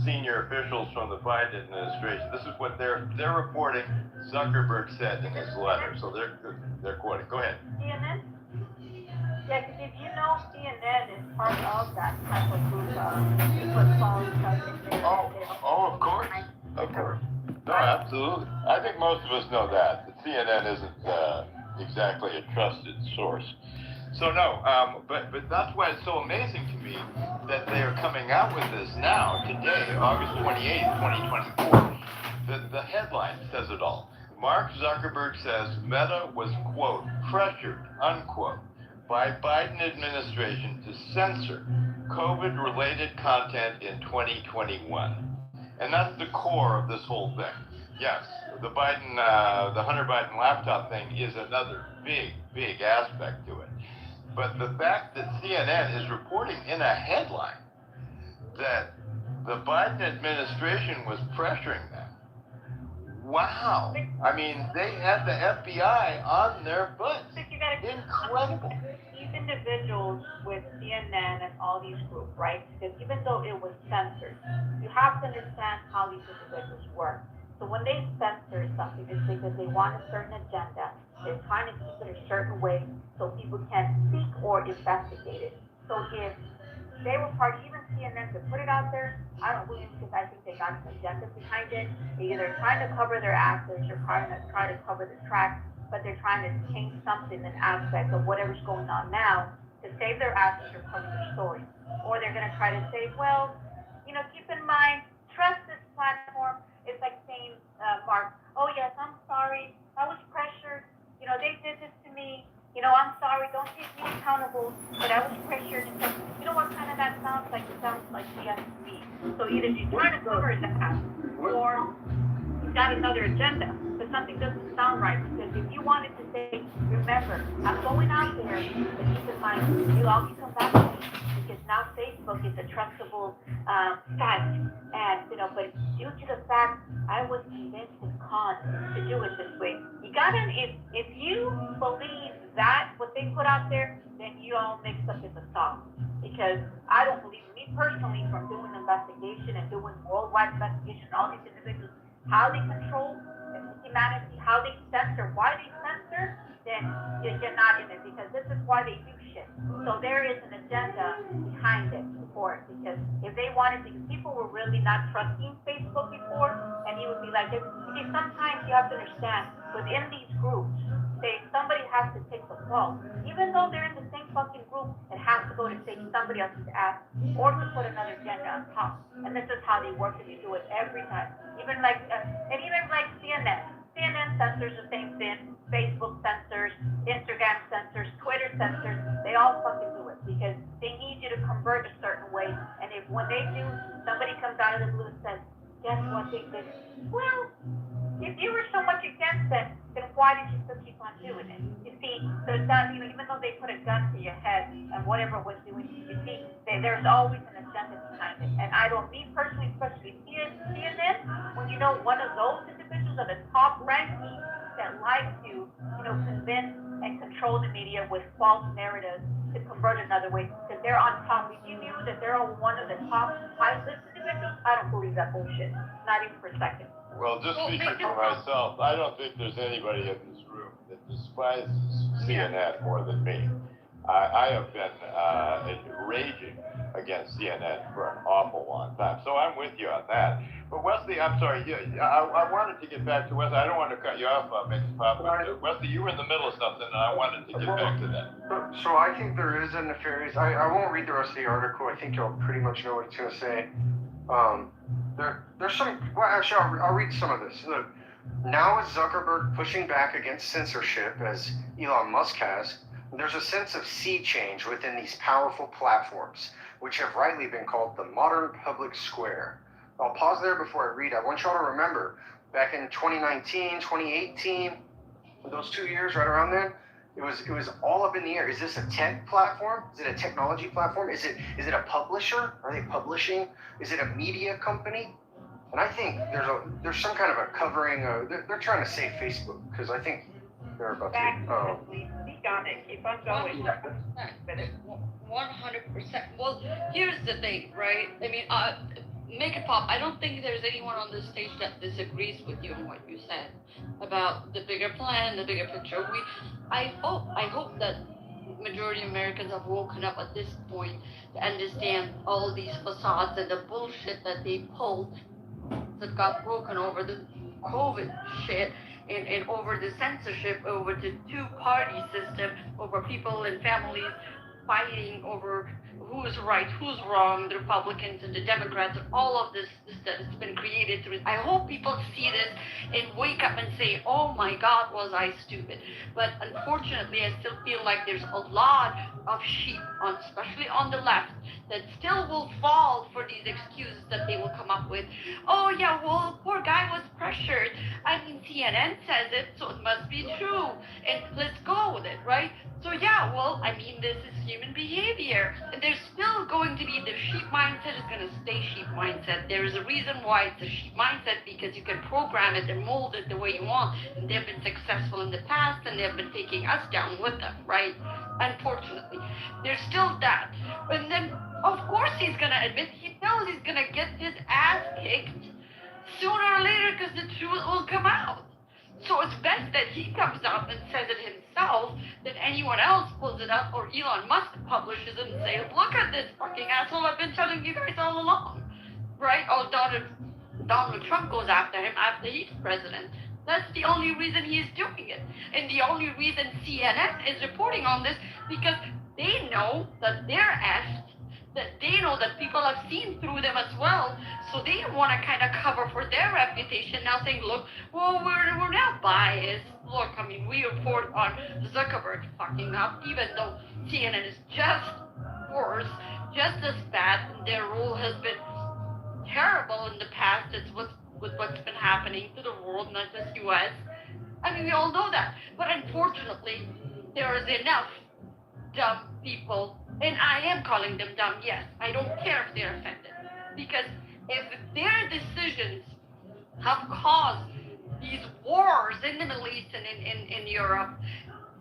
senior officials from the Biden administration, this is what they're reporting Zuckerberg said in his letter. So they're quoting. Go ahead. CNN? Yeah, because if you know CNN is part of that type of group, people call each other. Of course. Of course. No, absolutely. I think most of us know that CNN isn't exactly a trusted source. So no, but that's why it's so amazing to me that they are coming out with this now, today, August 28th, 2024. The headline says it all. Mark Zuckerberg says Meta was, quote, pressured, unquote, by Biden administration to censor COVID-related content in 2021. And that's the core of this whole thing. Yes, the Hunter Biden laptop thing is another big aspect to it. But the fact that CNN is reporting in a headline that the Biden administration was pressuring them, wow. I mean, they had the FBI on their butts. Incredible. These individuals with CNN and all these groups, right? Because even though it was censored, you have to understand how these individuals work. So when they censor something, it's because they want a certain agenda. They're trying to keep it a certain way so people can't speak or investigate it. So if they were part, even CNN, to put it out there, I don't believe it because I think they got an agenda behind it. They're either trying to cover their asses or trying to cover the tracks, but they're trying to change something, an aspect of whatever's going on now to save their asses or cover their story. Or they're going to try to say, well, keep in mind, trust this platform. It's like saying, Mark, oh yes, I'm sorry, I was pressured. They did this to me. I'm sorry, don't take me accountable, but I was pressured. You know what kind of that sounds like? It sounds like BS to me. So either she's trying to cover that, or she's got another agenda. But something doesn't sound right. Because if you wanted to say, remember, I'm going out there, but keep in mind, you'll always come back to me. Because now Facebook is a trustable site. And, but due to the fact I was convinced and conned to do it this way, you gotta, if you believe that, what they put out there, then you all mixed up in the sauce. Because I don't believe, me personally, from doing investigation and doing worldwide investigation, all these individuals, how they control humanity, how they censor, why they censor, then you're not in it, because this is why they do shit. So there is an agenda behind it for it, because if they wanted to, people were really not trusting Facebook before, and he would be like, because sometimes you have to understand, within these groups, somebody has to take the fault. Even though they're in the same fucking group, it has to go to take somebody else's ass, or to put another agenda on top. And this is how they work, and they do it every time. Even like CNN. CNN censors the same thing. Facebook censors, Instagram censors, Twitter censors. They all fucking do it because they need you to convert a certain way. And when they do, somebody comes out of the blue and says, guess what they did? Well, if you were so much against it, then why did you still keep on doing it? You see, so it's not, even though they put a gun to your head and whatever it was doing, you see, there's always an agenda behind it. And I don't, me personally, especially CNN, when you know one of those individuals are the top ranking that like to, convince and control the media with false narratives to convert another way, because they're on top. If you knew that they're one of the top high-list individuals, I don't believe that bullshit, not even for a second. Well, just speaking for myself, I don't think there's anybody in this room that despises CNN more than me. I have been raging against CNN for an awful long time, so I'm with you on that. But Wesley, I'm sorry, I wanted to get back to Wesley. I don't want to cut you off, Pop, but Wesley, you were in the middle of something, and I wanted to get back to that. So I think there is a nefarious. I won't read the rest of the article. I think you'll pretty much know what it's going to say. There's some. Well, actually, I'll read some of this. Look, now with Zuckerberg pushing back against censorship, as Elon Musk has, there's a sense of sea change within these powerful platforms, which have rightly been called the modern public square. I'll pause there before I read. I want y'all to remember, back in 2019, 2018, those 2 years right around then, it was all up in the air. Is this a tech platform? Is it a technology platform? Is it a publisher? Are they publishing? Is it a media company? And I think there's some kind of a covering. They're trying to save Facebook, because I think they're about to. Speak on it. Keep on going. 100%. Well, here's the thing, right? I mean, make it pop. I don't think there's anyone on this stage that disagrees with you on what you said about the bigger plan, the bigger picture. I hope that majority of Americans have woken up at this point to understand all these facades and the bullshit that they pulled that got broken over the COVID shit and over the censorship, over the two-party system, over people and families fighting over who's right, who's wrong, the Republicans and the Democrats, and all of this that has been created through. I hope people see this and wake up and say, oh my God, was I stupid? But unfortunately, I still feel like there's a lot of sheep, especially on the left, that still will fall for these excuses that they will come up with. Oh yeah, well, poor guy was pressured. I mean, CNN says it, so it must be true. And let's go with it, right? So yeah, well, I mean, this is human behavior. And there's still going to be, the sheep mindset is going to stay sheep mindset. There is a reason why it's a sheep mindset, because you can program it and mold it the way you want. And they've been successful in the past, and they've been taking us down with them, right? Unfortunately, there's still that. And then, of course, he's going to admit, he knows he's going to get his ass kicked sooner or later, because the truth will come out. So it's best that he comes out and says it himself than anyone else pulls it up, or Elon Musk publishes it and says, look at this fucking asshole, I've been telling you guys all along, right? Or Donald Trump goes after him after he's president. That's the only reason he's doing it. And the only reason CNN is reporting on this, because they know that they're effed, that they know that people have seen through them as well, so they want to kind of cover for their reputation, now saying, look, well, we're not biased. Look, I mean, we report on Zuckerberg fucking up, even though CNN is just worse. just as bad. Their rule has been terrible in the past. It's what's been happening to the world, not just U.S. I mean, we all know that. But unfortunately, there is enough dumb people, and I am calling them dumb, yes. I don't care if they're offended. Because if their decisions have caused these wars in the Middle East and in Europe,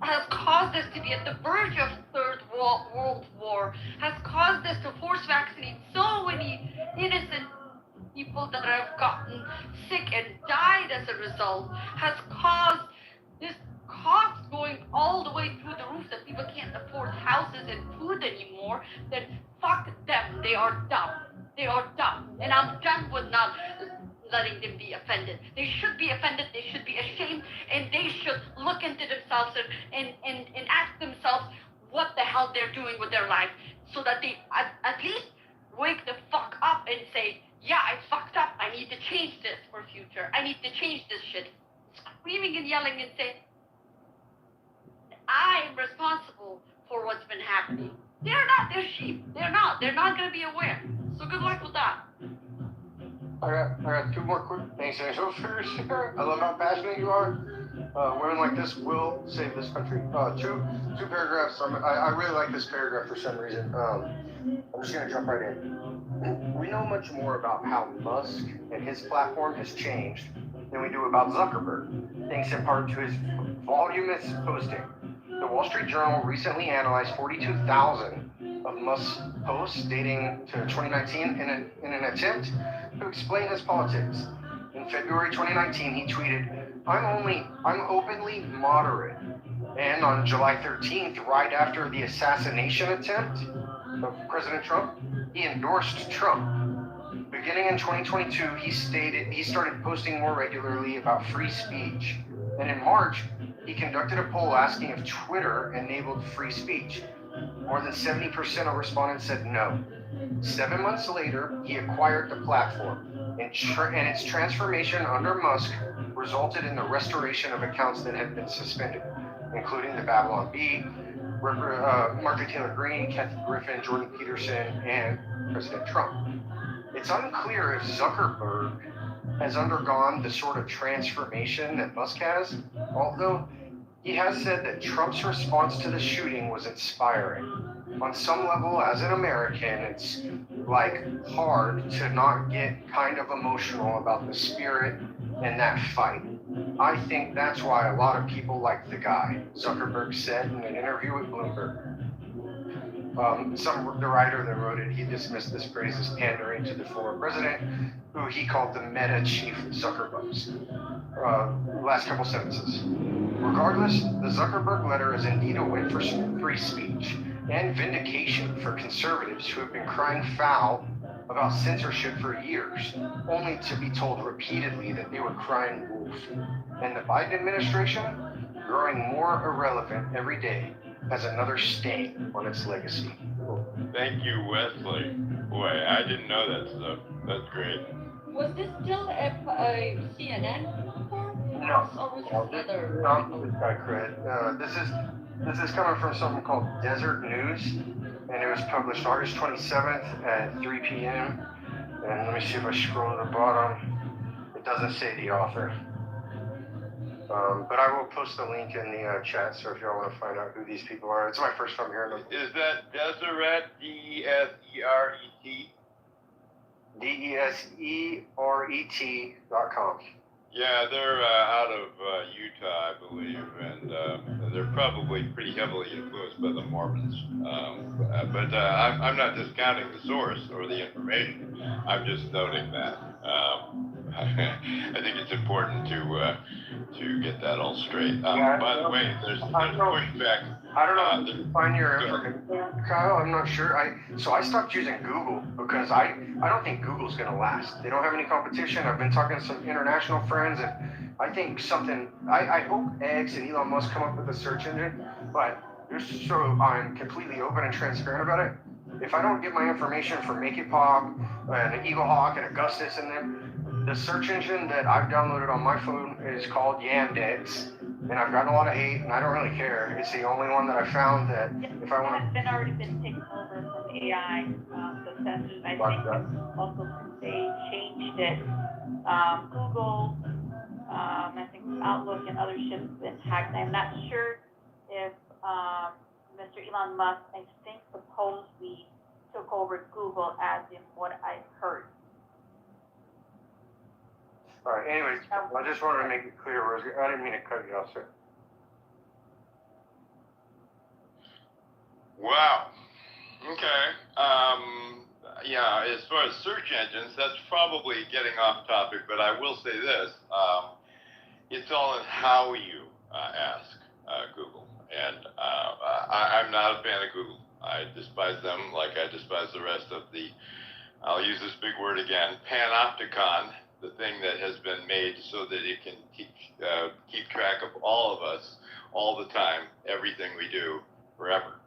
has caused us to be at the verge of Third World War, has caused us to force vaccinate so many innocent people that have gotten sick and died as a result, has caused this cost going all the way through the roof that people can't afford houses and food anymore, then fuck them. They are dumb. They are dumb. And I'm done with not letting them be offended. They should be offended, they should be ashamed, and they should look into themselves and ask themselves what the hell they're doing with their life, so that they at least wake the fuck up and say, yeah, I fucked up, I need to change this for future, I need to change this shit. Screaming and yelling and saying, I am responsible for what's been happening. They're not, they're sheep, they're not gonna be aware. So good luck with that. I got two more quick things to answer for sure. I love how passionate you are. Women like this will save this country. Two paragraphs. I really like this paragraph for some reason. I'm just gonna jump right in. We know much more about how Musk and his platform has changed than we do about Zuckerberg, thanks in part to his voluminous posting. The Wall Street Journal recently analyzed 42,000 of Musk's posts dating to 2019 in an attempt to explain his politics. In February 2019, he tweeted, I'm openly moderate. And on July 13th, right after the assassination attempt of President Trump, he endorsed Trump. Beginning in 2022, he started posting more regularly about free speech. And in March, he conducted a poll asking if Twitter enabled free speech. More than 70% of respondents said no. 7 months later, he acquired the platform, and its transformation under Musk resulted in the restoration of accounts that had been suspended, including the Babylon Bee, Marjorie Taylor Greene, Kathy Griffin, Jordan Peterson, and President Trump. It's unclear if Zuckerberg has undergone the sort of transformation that Musk has, although he has said that Trump's response to the shooting was inspiring. On some level, as an American, it's like hard to not get kind of emotional about the spirit and that fight. I think that's why a lot of people like the guy, Zuckerberg said in an interview with Bloomberg. The writer that wrote it, he dismissed this phrase as pandering to the former president, who he called the meta chief Zuckerbugs. Last couple sentences. Regardless, the Zuckerberg letter is indeed a win for free speech and vindication for conservatives who have been crying foul about censorship for years, only to be told repeatedly that they were crying wolf. And the Biden administration, growing more irrelevant every day, has another stain on its legacy. Thank you, Wesley. Boy, I didn't know that stuff. That's great. Was this still a CNN report? No. Or was this other? No, this guy cred. This is coming from something called Desert News, and it was published August 27th at 3 p.m. And let me see if I scroll to the bottom. It doesn't say the author. But I will post the link in the chat, so if y'all want to find out who these people are. It's my first time hearing them. Is that Deseret, D-E-S-E-R-E-T? DESERET.com. Yeah, they're out of Utah, I believe, and they're probably pretty heavily influenced by the Mormons. But I'm not discounting the source or the information. I'm just noting that. I think it's important to get that all straight. By the way, there's pushback. I don't know if you find your information, Kyle. I'm not sure. So I stopped using Google because I don't think Google's gonna last. They don't have any competition. I've been talking to some international friends, and I think I hope X and Elon Musk come up with a search engine, but just so I'm completely open and transparent about it, if I don't get my information from Make It Pop and Eagle Hawk and Augustus and them, the search engine that I've downloaded on my phone is called Yandex, and I've gotten a lot of hate, and I don't really care. It's the only one that I found that if I want to. It's already been taken over from AI, the sensors. I think also since they changed it, Google, I think Outlook and other ships have been hacked. I'm not sure if Mr. Elon Musk, I think supposedly took over Google, as in what I've heard. All right. Anyways, I just wanted to make it clear, Rosie. I didn't mean to cut you off, sir. Wow. Okay. Yeah, as far as search engines, that's probably getting off topic, but I will say this. It's all in how you ask Google. And I'm not a fan of Google. I despise them like I despise the rest of the, I'll use this big word again, panopticon, the thing that has been made so that it can keep track of all of us all the time, everything we do, forever.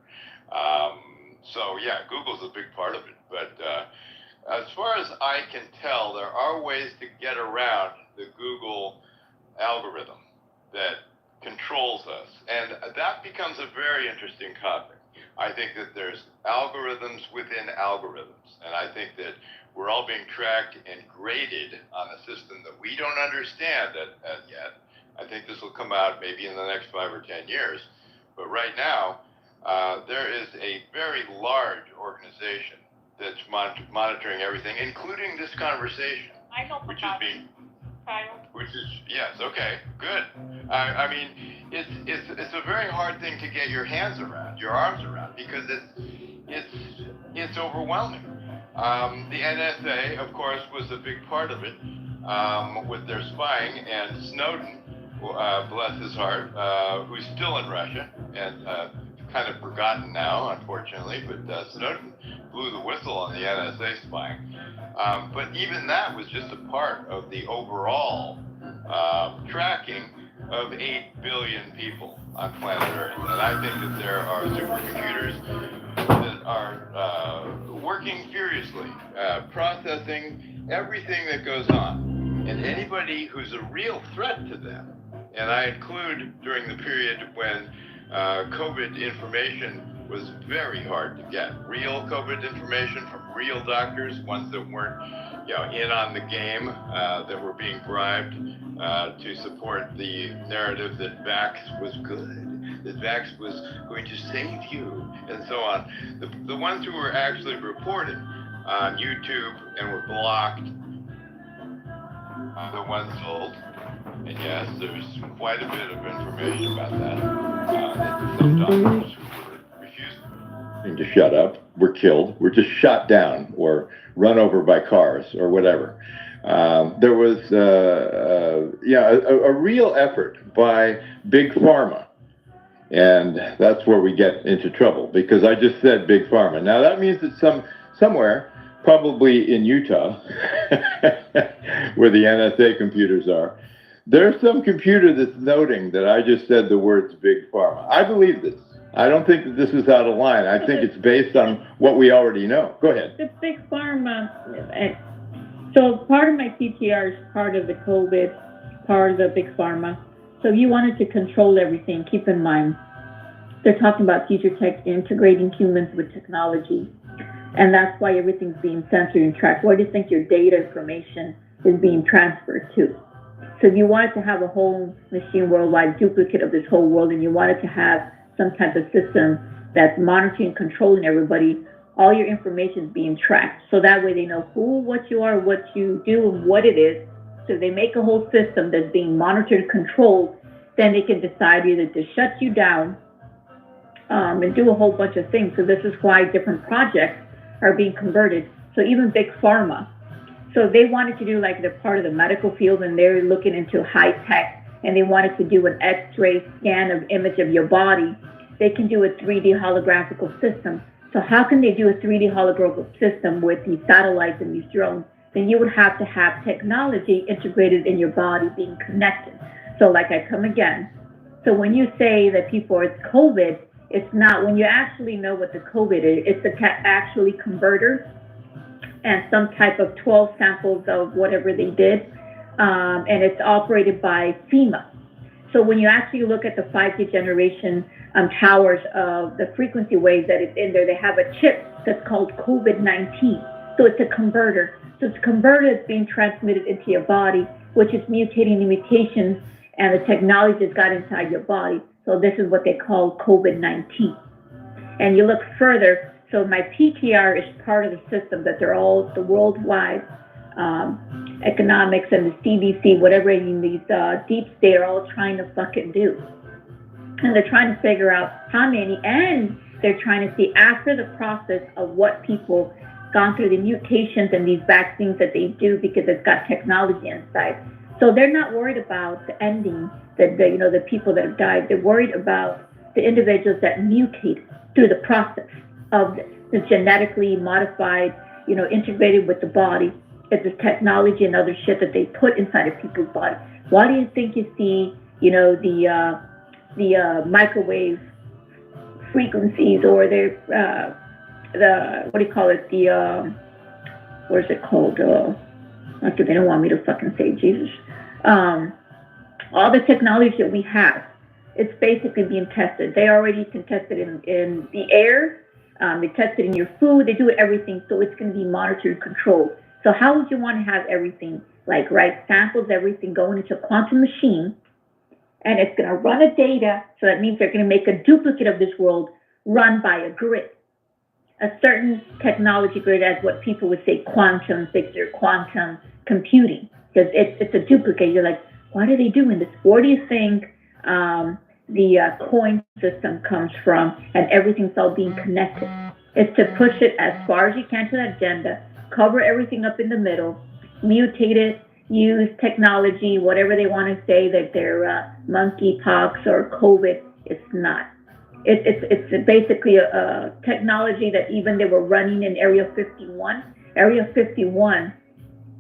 So yeah, Google's a big part of it. But as far as I can tell, there are ways to get around the Google algorithm that controls us. And that becomes a very interesting topic. I think that there's algorithms within algorithms. And I think that we're all being tracked and graded on a system that we don't understand yet. I think this will come out maybe in the next 5 or 10 years. But right now, there is a very large organization that's monitoring everything, including this conversation. I know which is being, which is, yes, okay, good. I mean, it's a very hard thing to get your hands around, your arms around, because it's overwhelming. The NSA, of course, was a big part of it with their spying, and Snowden, bless his heart, who's still in Russia and kind of forgotten now, unfortunately, but Snowden blew the whistle on the NSA spying. But even that was just a part of the overall tracking of 8 billion people on planet Earth. And I think that there are supercomputers that are working furiously, processing everything that goes on. And anybody who's a real threat to them, and I include during the period when COVID information was very hard to get. Real COVID information from real doctors, ones that weren't, in on the game, that were being bribed to support the narrative that Vax was good, that Vax was going to save you, and so on. The ones who were actually reported on YouTube and were blocked are the ones sold. And yes, there's quite a bit of information about that some doctors refused to shut up, were killed, were just shot down or run over by cars or whatever. There was a real effort by Big Pharma. And that's where we get into trouble, because I just said Big Pharma. Now that means that somewhere, probably in Utah, where the NSA computers are, there's some computer that's noting that I just said the words Big Pharma. I believe this. I don't think that this is out of line. I think it's based on what we already know. Go ahead. The Big Pharma, so part of my PTR is part of the COVID, part of the Big Pharma. So you wanted to control everything. Keep in mind, they're talking about future tech integrating humans with technology. And that's why everything's being censored and tracked. Where do you think your data information is being transferred to? So if you wanted to have a whole machine worldwide duplicate of this whole world, and you wanted to have some type of system that's monitoring and controlling everybody, all your information is being tracked. So that way they know who, what you are, what you do, and what it is. So they make a whole system that's being monitored and controlled. Then they can decide either to shut you down and do a whole bunch of things. So this is why different projects are being converted. So even Big Pharma. So they wanted to do, like, they're part of the medical field, and they're looking into high tech, and they wanted to do an X-ray scan of image of your body. They can do a 3D holographical system. So how can they do a 3D holographic system with these satellites and these drones? Then you would have to have technology integrated in your body, being connected. So like I come again. So when you say that people are COVID, it's not. When you actually know what the COVID is, it's actually converter and some type of 12 samples of whatever they did. And it's operated by FEMA. So when you actually look at the 5G generation towers of the frequency waves that is in there, they have a chip that's called COVID-19. So it's a converter. So it's a converter that's being transmitted into your body, which is mutating the mutations and the technology that's got inside your body. So this is what they call COVID-19. And you look further, so my PTR is part of the system that they're all, the worldwide economics and the CDC, whatever in these deep state are all trying to fucking do. And they're trying to figure out how many, and they're trying to see after the process of what people gone through the mutations and these vaccines that they do because it's got technology inside. So they're not worried about the ending, the people that have died. They're worried about the individuals that mutate through the process of the genetically modified, integrated with the body. It's this technology and other shit that they put inside of people's body. Why do you think you see, the microwave frequencies or the what do you call it? What is it called? Like they don't want me to fucking say Jesus. All the technology that we have, it's basically being tested. They already can test it in the air. They test it in your food. They do everything. So it's going to be monitored and controlled. So how would you want to have everything, samples, everything going into a quantum machine, and it's going to run a data, so that means they're going to make a duplicate of this world run by a grid. A certain technology grid, as what people would say quantum physics or quantum computing, because it's a duplicate. You're like, what are they doing this? Where do you think the coin system comes from, and everything's all being connected? It's to push it as far as you can to that agenda, cover everything up in the middle, mutate it, use technology, whatever they want to say that they're monkeypox or COVID. It's not. It's basically a technology that even they were running in Area 51. Area 51,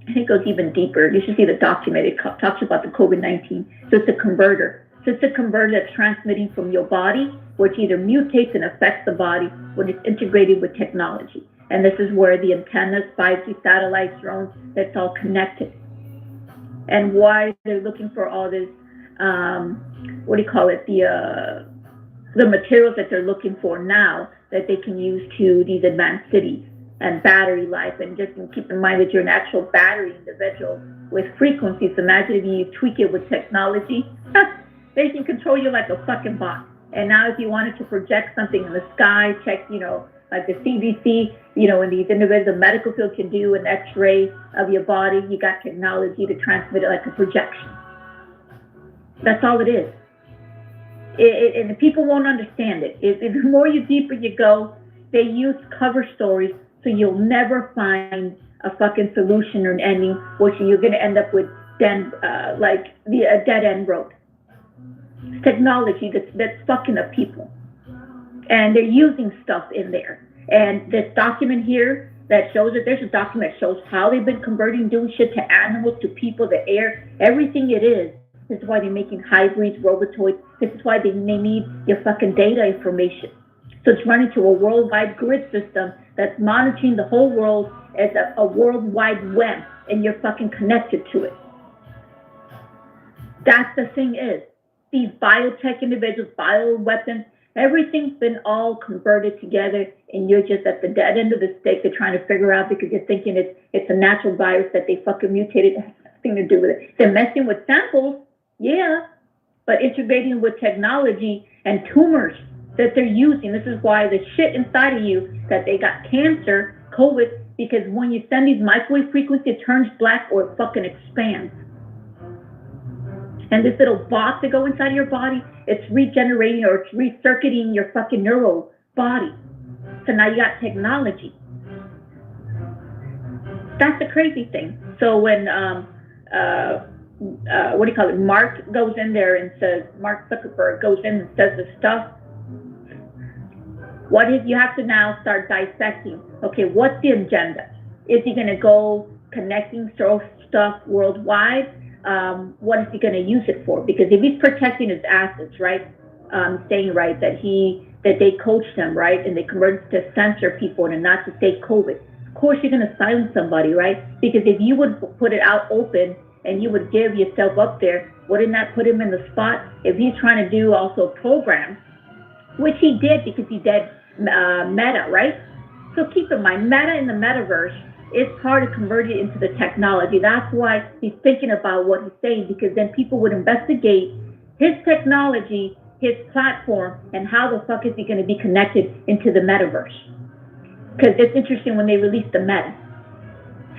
I think, goes even deeper. You should see the document. It talks about the COVID-19. So it's a converter. So it's a converter that's transmitting from your body, which either mutates and affects the body when it's integrated with technology. And this is where the antennas, 5G satellites, drones, that's all connected. And why they're looking for all this, the materials that they're looking for now that they can use to these advanced cities and battery life. And just keep in mind that you're an actual battery individual with frequencies. Imagine if you tweak it with technology, they can control you like a fucking bot. And now if you wanted to project something in the sky, check, like the CDC, in these individuals, the medical field can do an X-ray of your body. You got technology to transmit it like a projection. That's all it is. And the people won't understand it. The more deeper you go, they use cover stories, so you'll never find a fucking solution or an ending, which you're going to end up with a dead end road. It's technology that's fucking up people. And they're using stuff in there. And this document here that shows it, there's a document that shows how they've been converting, doing shit to animals, to people, the air, everything it is. This is why they're making hybrids, robotoids. This is why they need your fucking data information. So it's running to a worldwide grid system that's monitoring the whole world as a worldwide web, and you're fucking connected to it. That's the thing is, these biotech individuals, bioweapons, everything's been all converted together, and you're just at the dead end of the stick. They're trying to figure out because you're thinking it's a natural virus that they fucking mutated. It has nothing to do with it. They're messing with samples, yeah, but integrating with technology and tumors that they're using. This is why the shit inside of you, that they got cancer, COVID, because when you send these microwave frequencies, it turns black or it fucking expands. And this little box that go inside of your body, it's regenerating or it's recircuiting your fucking neural body. So now you got technology. That's the crazy thing. So when Mark goes in there and says, Mark Zuckerberg goes in and says this stuff, what is, you have to now start dissecting, okay, what's the agenda? Is he going to go connecting stuff worldwide? What is he going to use it for? Because if he's protecting his assets, right, saying, right, that they coached him, right, and they converted to censor people and not to say COVID, of course you're going to silence somebody, right? Because if you would put it out open and you would give yourself up there, Wouldn't that put him in the spot? If he's trying to do also programs, which he did because he did Meta, right? So keep in mind, Meta in the metaverse is part of converting into the technology. That's why he's thinking about what he's saying, because then people would investigate his technology, his platform, and how the fuck is he going to be connected into the metaverse? Because it's interesting when they release the Meta.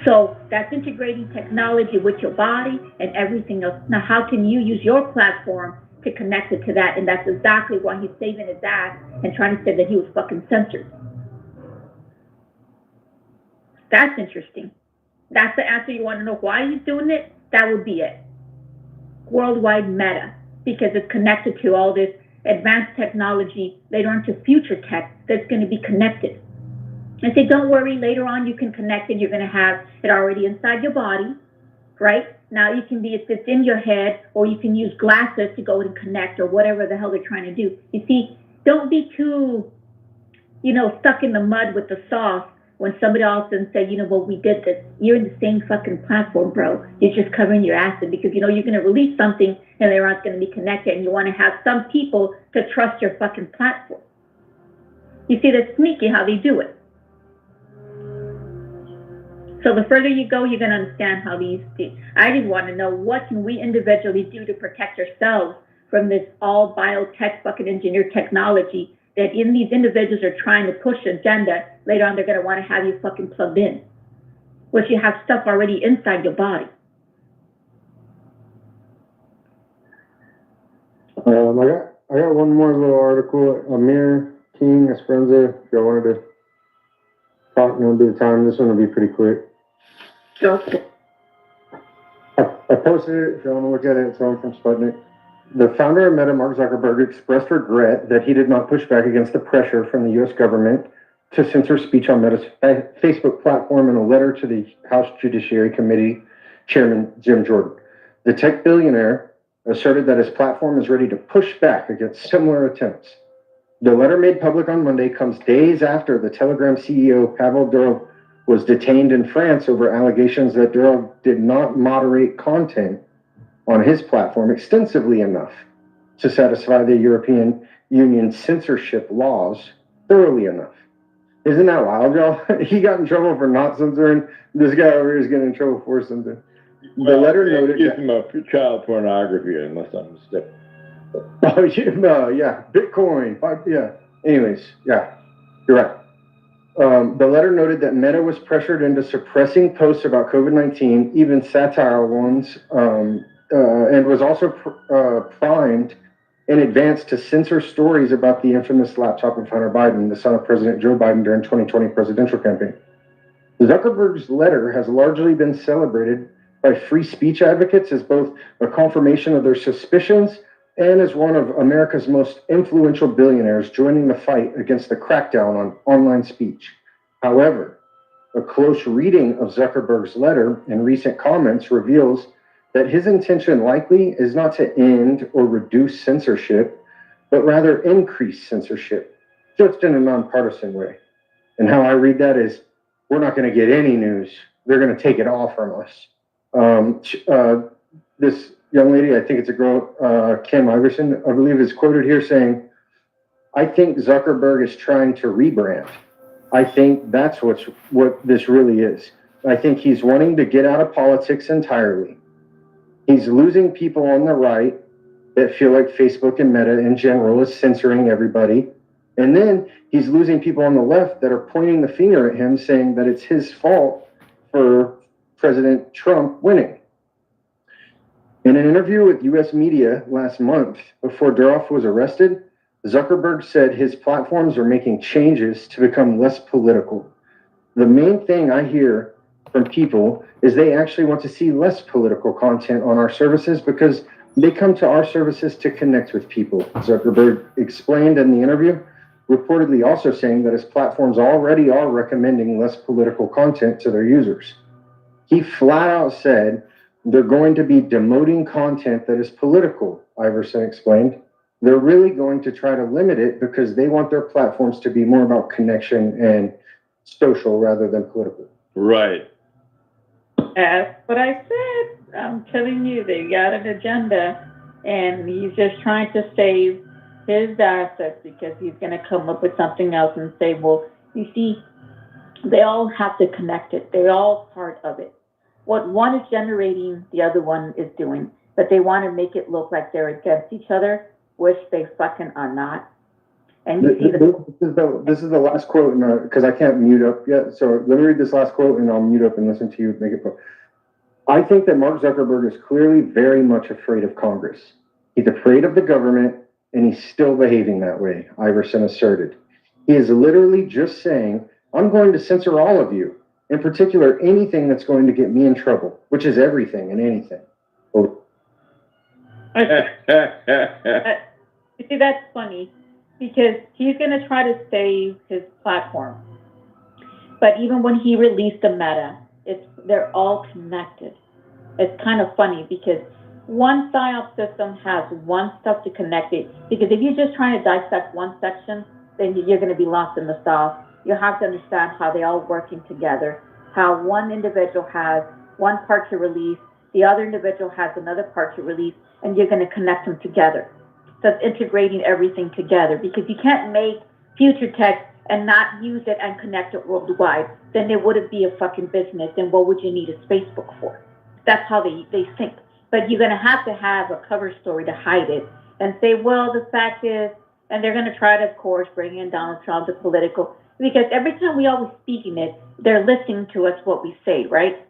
So that's integrating technology with your body and everything else. Now, how can you use your platform to connect it to that? And that's exactly why he's saving his ass and trying to say that he was fucking censored. That's interesting. That's the answer. You want to know why he's doing it? That would be it. Worldwide Meta, because it's connected to all this advanced technology later on to future tech that's going to be connected. And say, don't worry, later on you can connect it. You're going to have it already inside your body, right? Now you can be, if it's in your head, or you can use glasses to go and connect, or whatever the hell they're trying to do. You see, don't be too, stuck in the mud with the sauce when somebody else and say, well, we did this. You're in the same fucking platform, bro. You're just covering your asset because, you're going to release something and later on it's going to be connected, and you want to have some people to trust your fucking platform. You see, that's sneaky how they do it. So the further you go, you're going to understand how these things. I just want to know, what can we individually do to protect ourselves from this all biotech fucking engineered technology that in these individuals are trying to push agenda. Later on, they're going to want to have you fucking plugged in, which you have stuff already inside your body. I got one more little article. Amir King Esperanza, if y'all wanted to talk, no bit of time. This one will be pretty quick. Okay. I posted it. If y'all want to look at it, it's on from Sputnik. The founder of Meta, Mark Zuckerberg, expressed regret that he did not push back against the pressure from the U.S. government to censor speech on Meta's Facebook platform in a letter to the House Judiciary Committee Chairman Jim Jordan. The tech billionaire asserted that his platform is ready to push back against similar attempts. The letter made public on Monday comes days after the Telegram CEO Pavel Durov was detained in France over allegations that Durov did not moderate content on his platform extensively enough to satisfy the European Union censorship laws thoroughly enough. Isn't that wild, y'all? He got in trouble for not censoring. This guy over here is getting in trouble for something. The letter noted gives him a child pornography, unless I'm mistaken. Oh, yeah, Bitcoin. Yeah. Anyways, yeah, you're right. The letter noted that Meta was pressured into suppressing posts about COVID-19, even satire ones, and was also primed in advance to censor stories about the infamous laptop of Hunter Biden, the son of President Joe Biden, during 2020 presidential campaign. Zuckerberg's letter has largely been celebrated by free speech advocates as both a confirmation of their suspicions and as one of America's most influential billionaires joining the fight against the crackdown on online speech. However, a close reading of Zuckerberg's letter and recent comments reveals that his intention likely is not to end or reduce censorship, but rather increase censorship, just in a nonpartisan way. And how I read that is, we're not going to get any news. They're going to take it all from us. This young lady, I think it's a girl, Kim Iverson, I believe, is quoted here saying, I think Zuckerberg is trying to rebrand. I think that's what this really is. I think he's wanting to get out of politics entirely. He's losing people on the right that feel like Facebook and Meta in general is censoring everybody. And then he's losing people on the left that are pointing the finger at him, saying that it's his fault for President Trump winning. In an interview with U.S. media last month, before Durov was arrested, Zuckerberg said his platforms are making changes to become less political. The main thing I hear from people is they actually want to see less political content on our services because they come to our services to connect with people, Zuckerberg explained in the interview, reportedly also saying that his platforms already are recommending less political content to their users. He flat out said they're going to be demoting content that is political, Iverson explained. They're really going to try to limit it because they want their platforms to be more about connection and social rather than political. Right. That's what I said. I'm telling you, they got an agenda, and he's just trying to save his assets because he's going to come up with something else and say, well, you see, they all have to connect it. They're all part of it. What one is generating, the other one is doing, but they want to make it look like they're against each other, which they fucking are not. And you see This is the last quote, because I can't mute up yet. So let me read this last quote, and I'll mute up and listen to you make it. I think that Mark Zuckerberg is clearly very much afraid of Congress. He's afraid of the government, and he's still behaving that way, Iverson asserted. He is literally just saying, I'm going to censor all of you, in particular, anything that's going to get me in trouble, which is everything and anything. You see, that's funny, because he's going to try to save his platform. But even when he released the Meta, they're all connected. It's kind of funny because one PSYOP system has one stuff to connect it. Because if you're just trying to dissect one section, then you're going to be lost in the sauce. You have to understand how they all working together, how one individual has one part to release, the other individual has another part to release, and you're going to connect them together. So it's integrating everything together, because you can't make future tech and not use it and connect it worldwide. Then there wouldn't be a fucking business, and what would you need a Facebook for? That's how they think. But you're going to have a cover story to hide it and say, well, the fact is, and they're going to try to, of course, bring in Donald Trump, the political, because every time we always speak in it, they're listening to us what we say, right?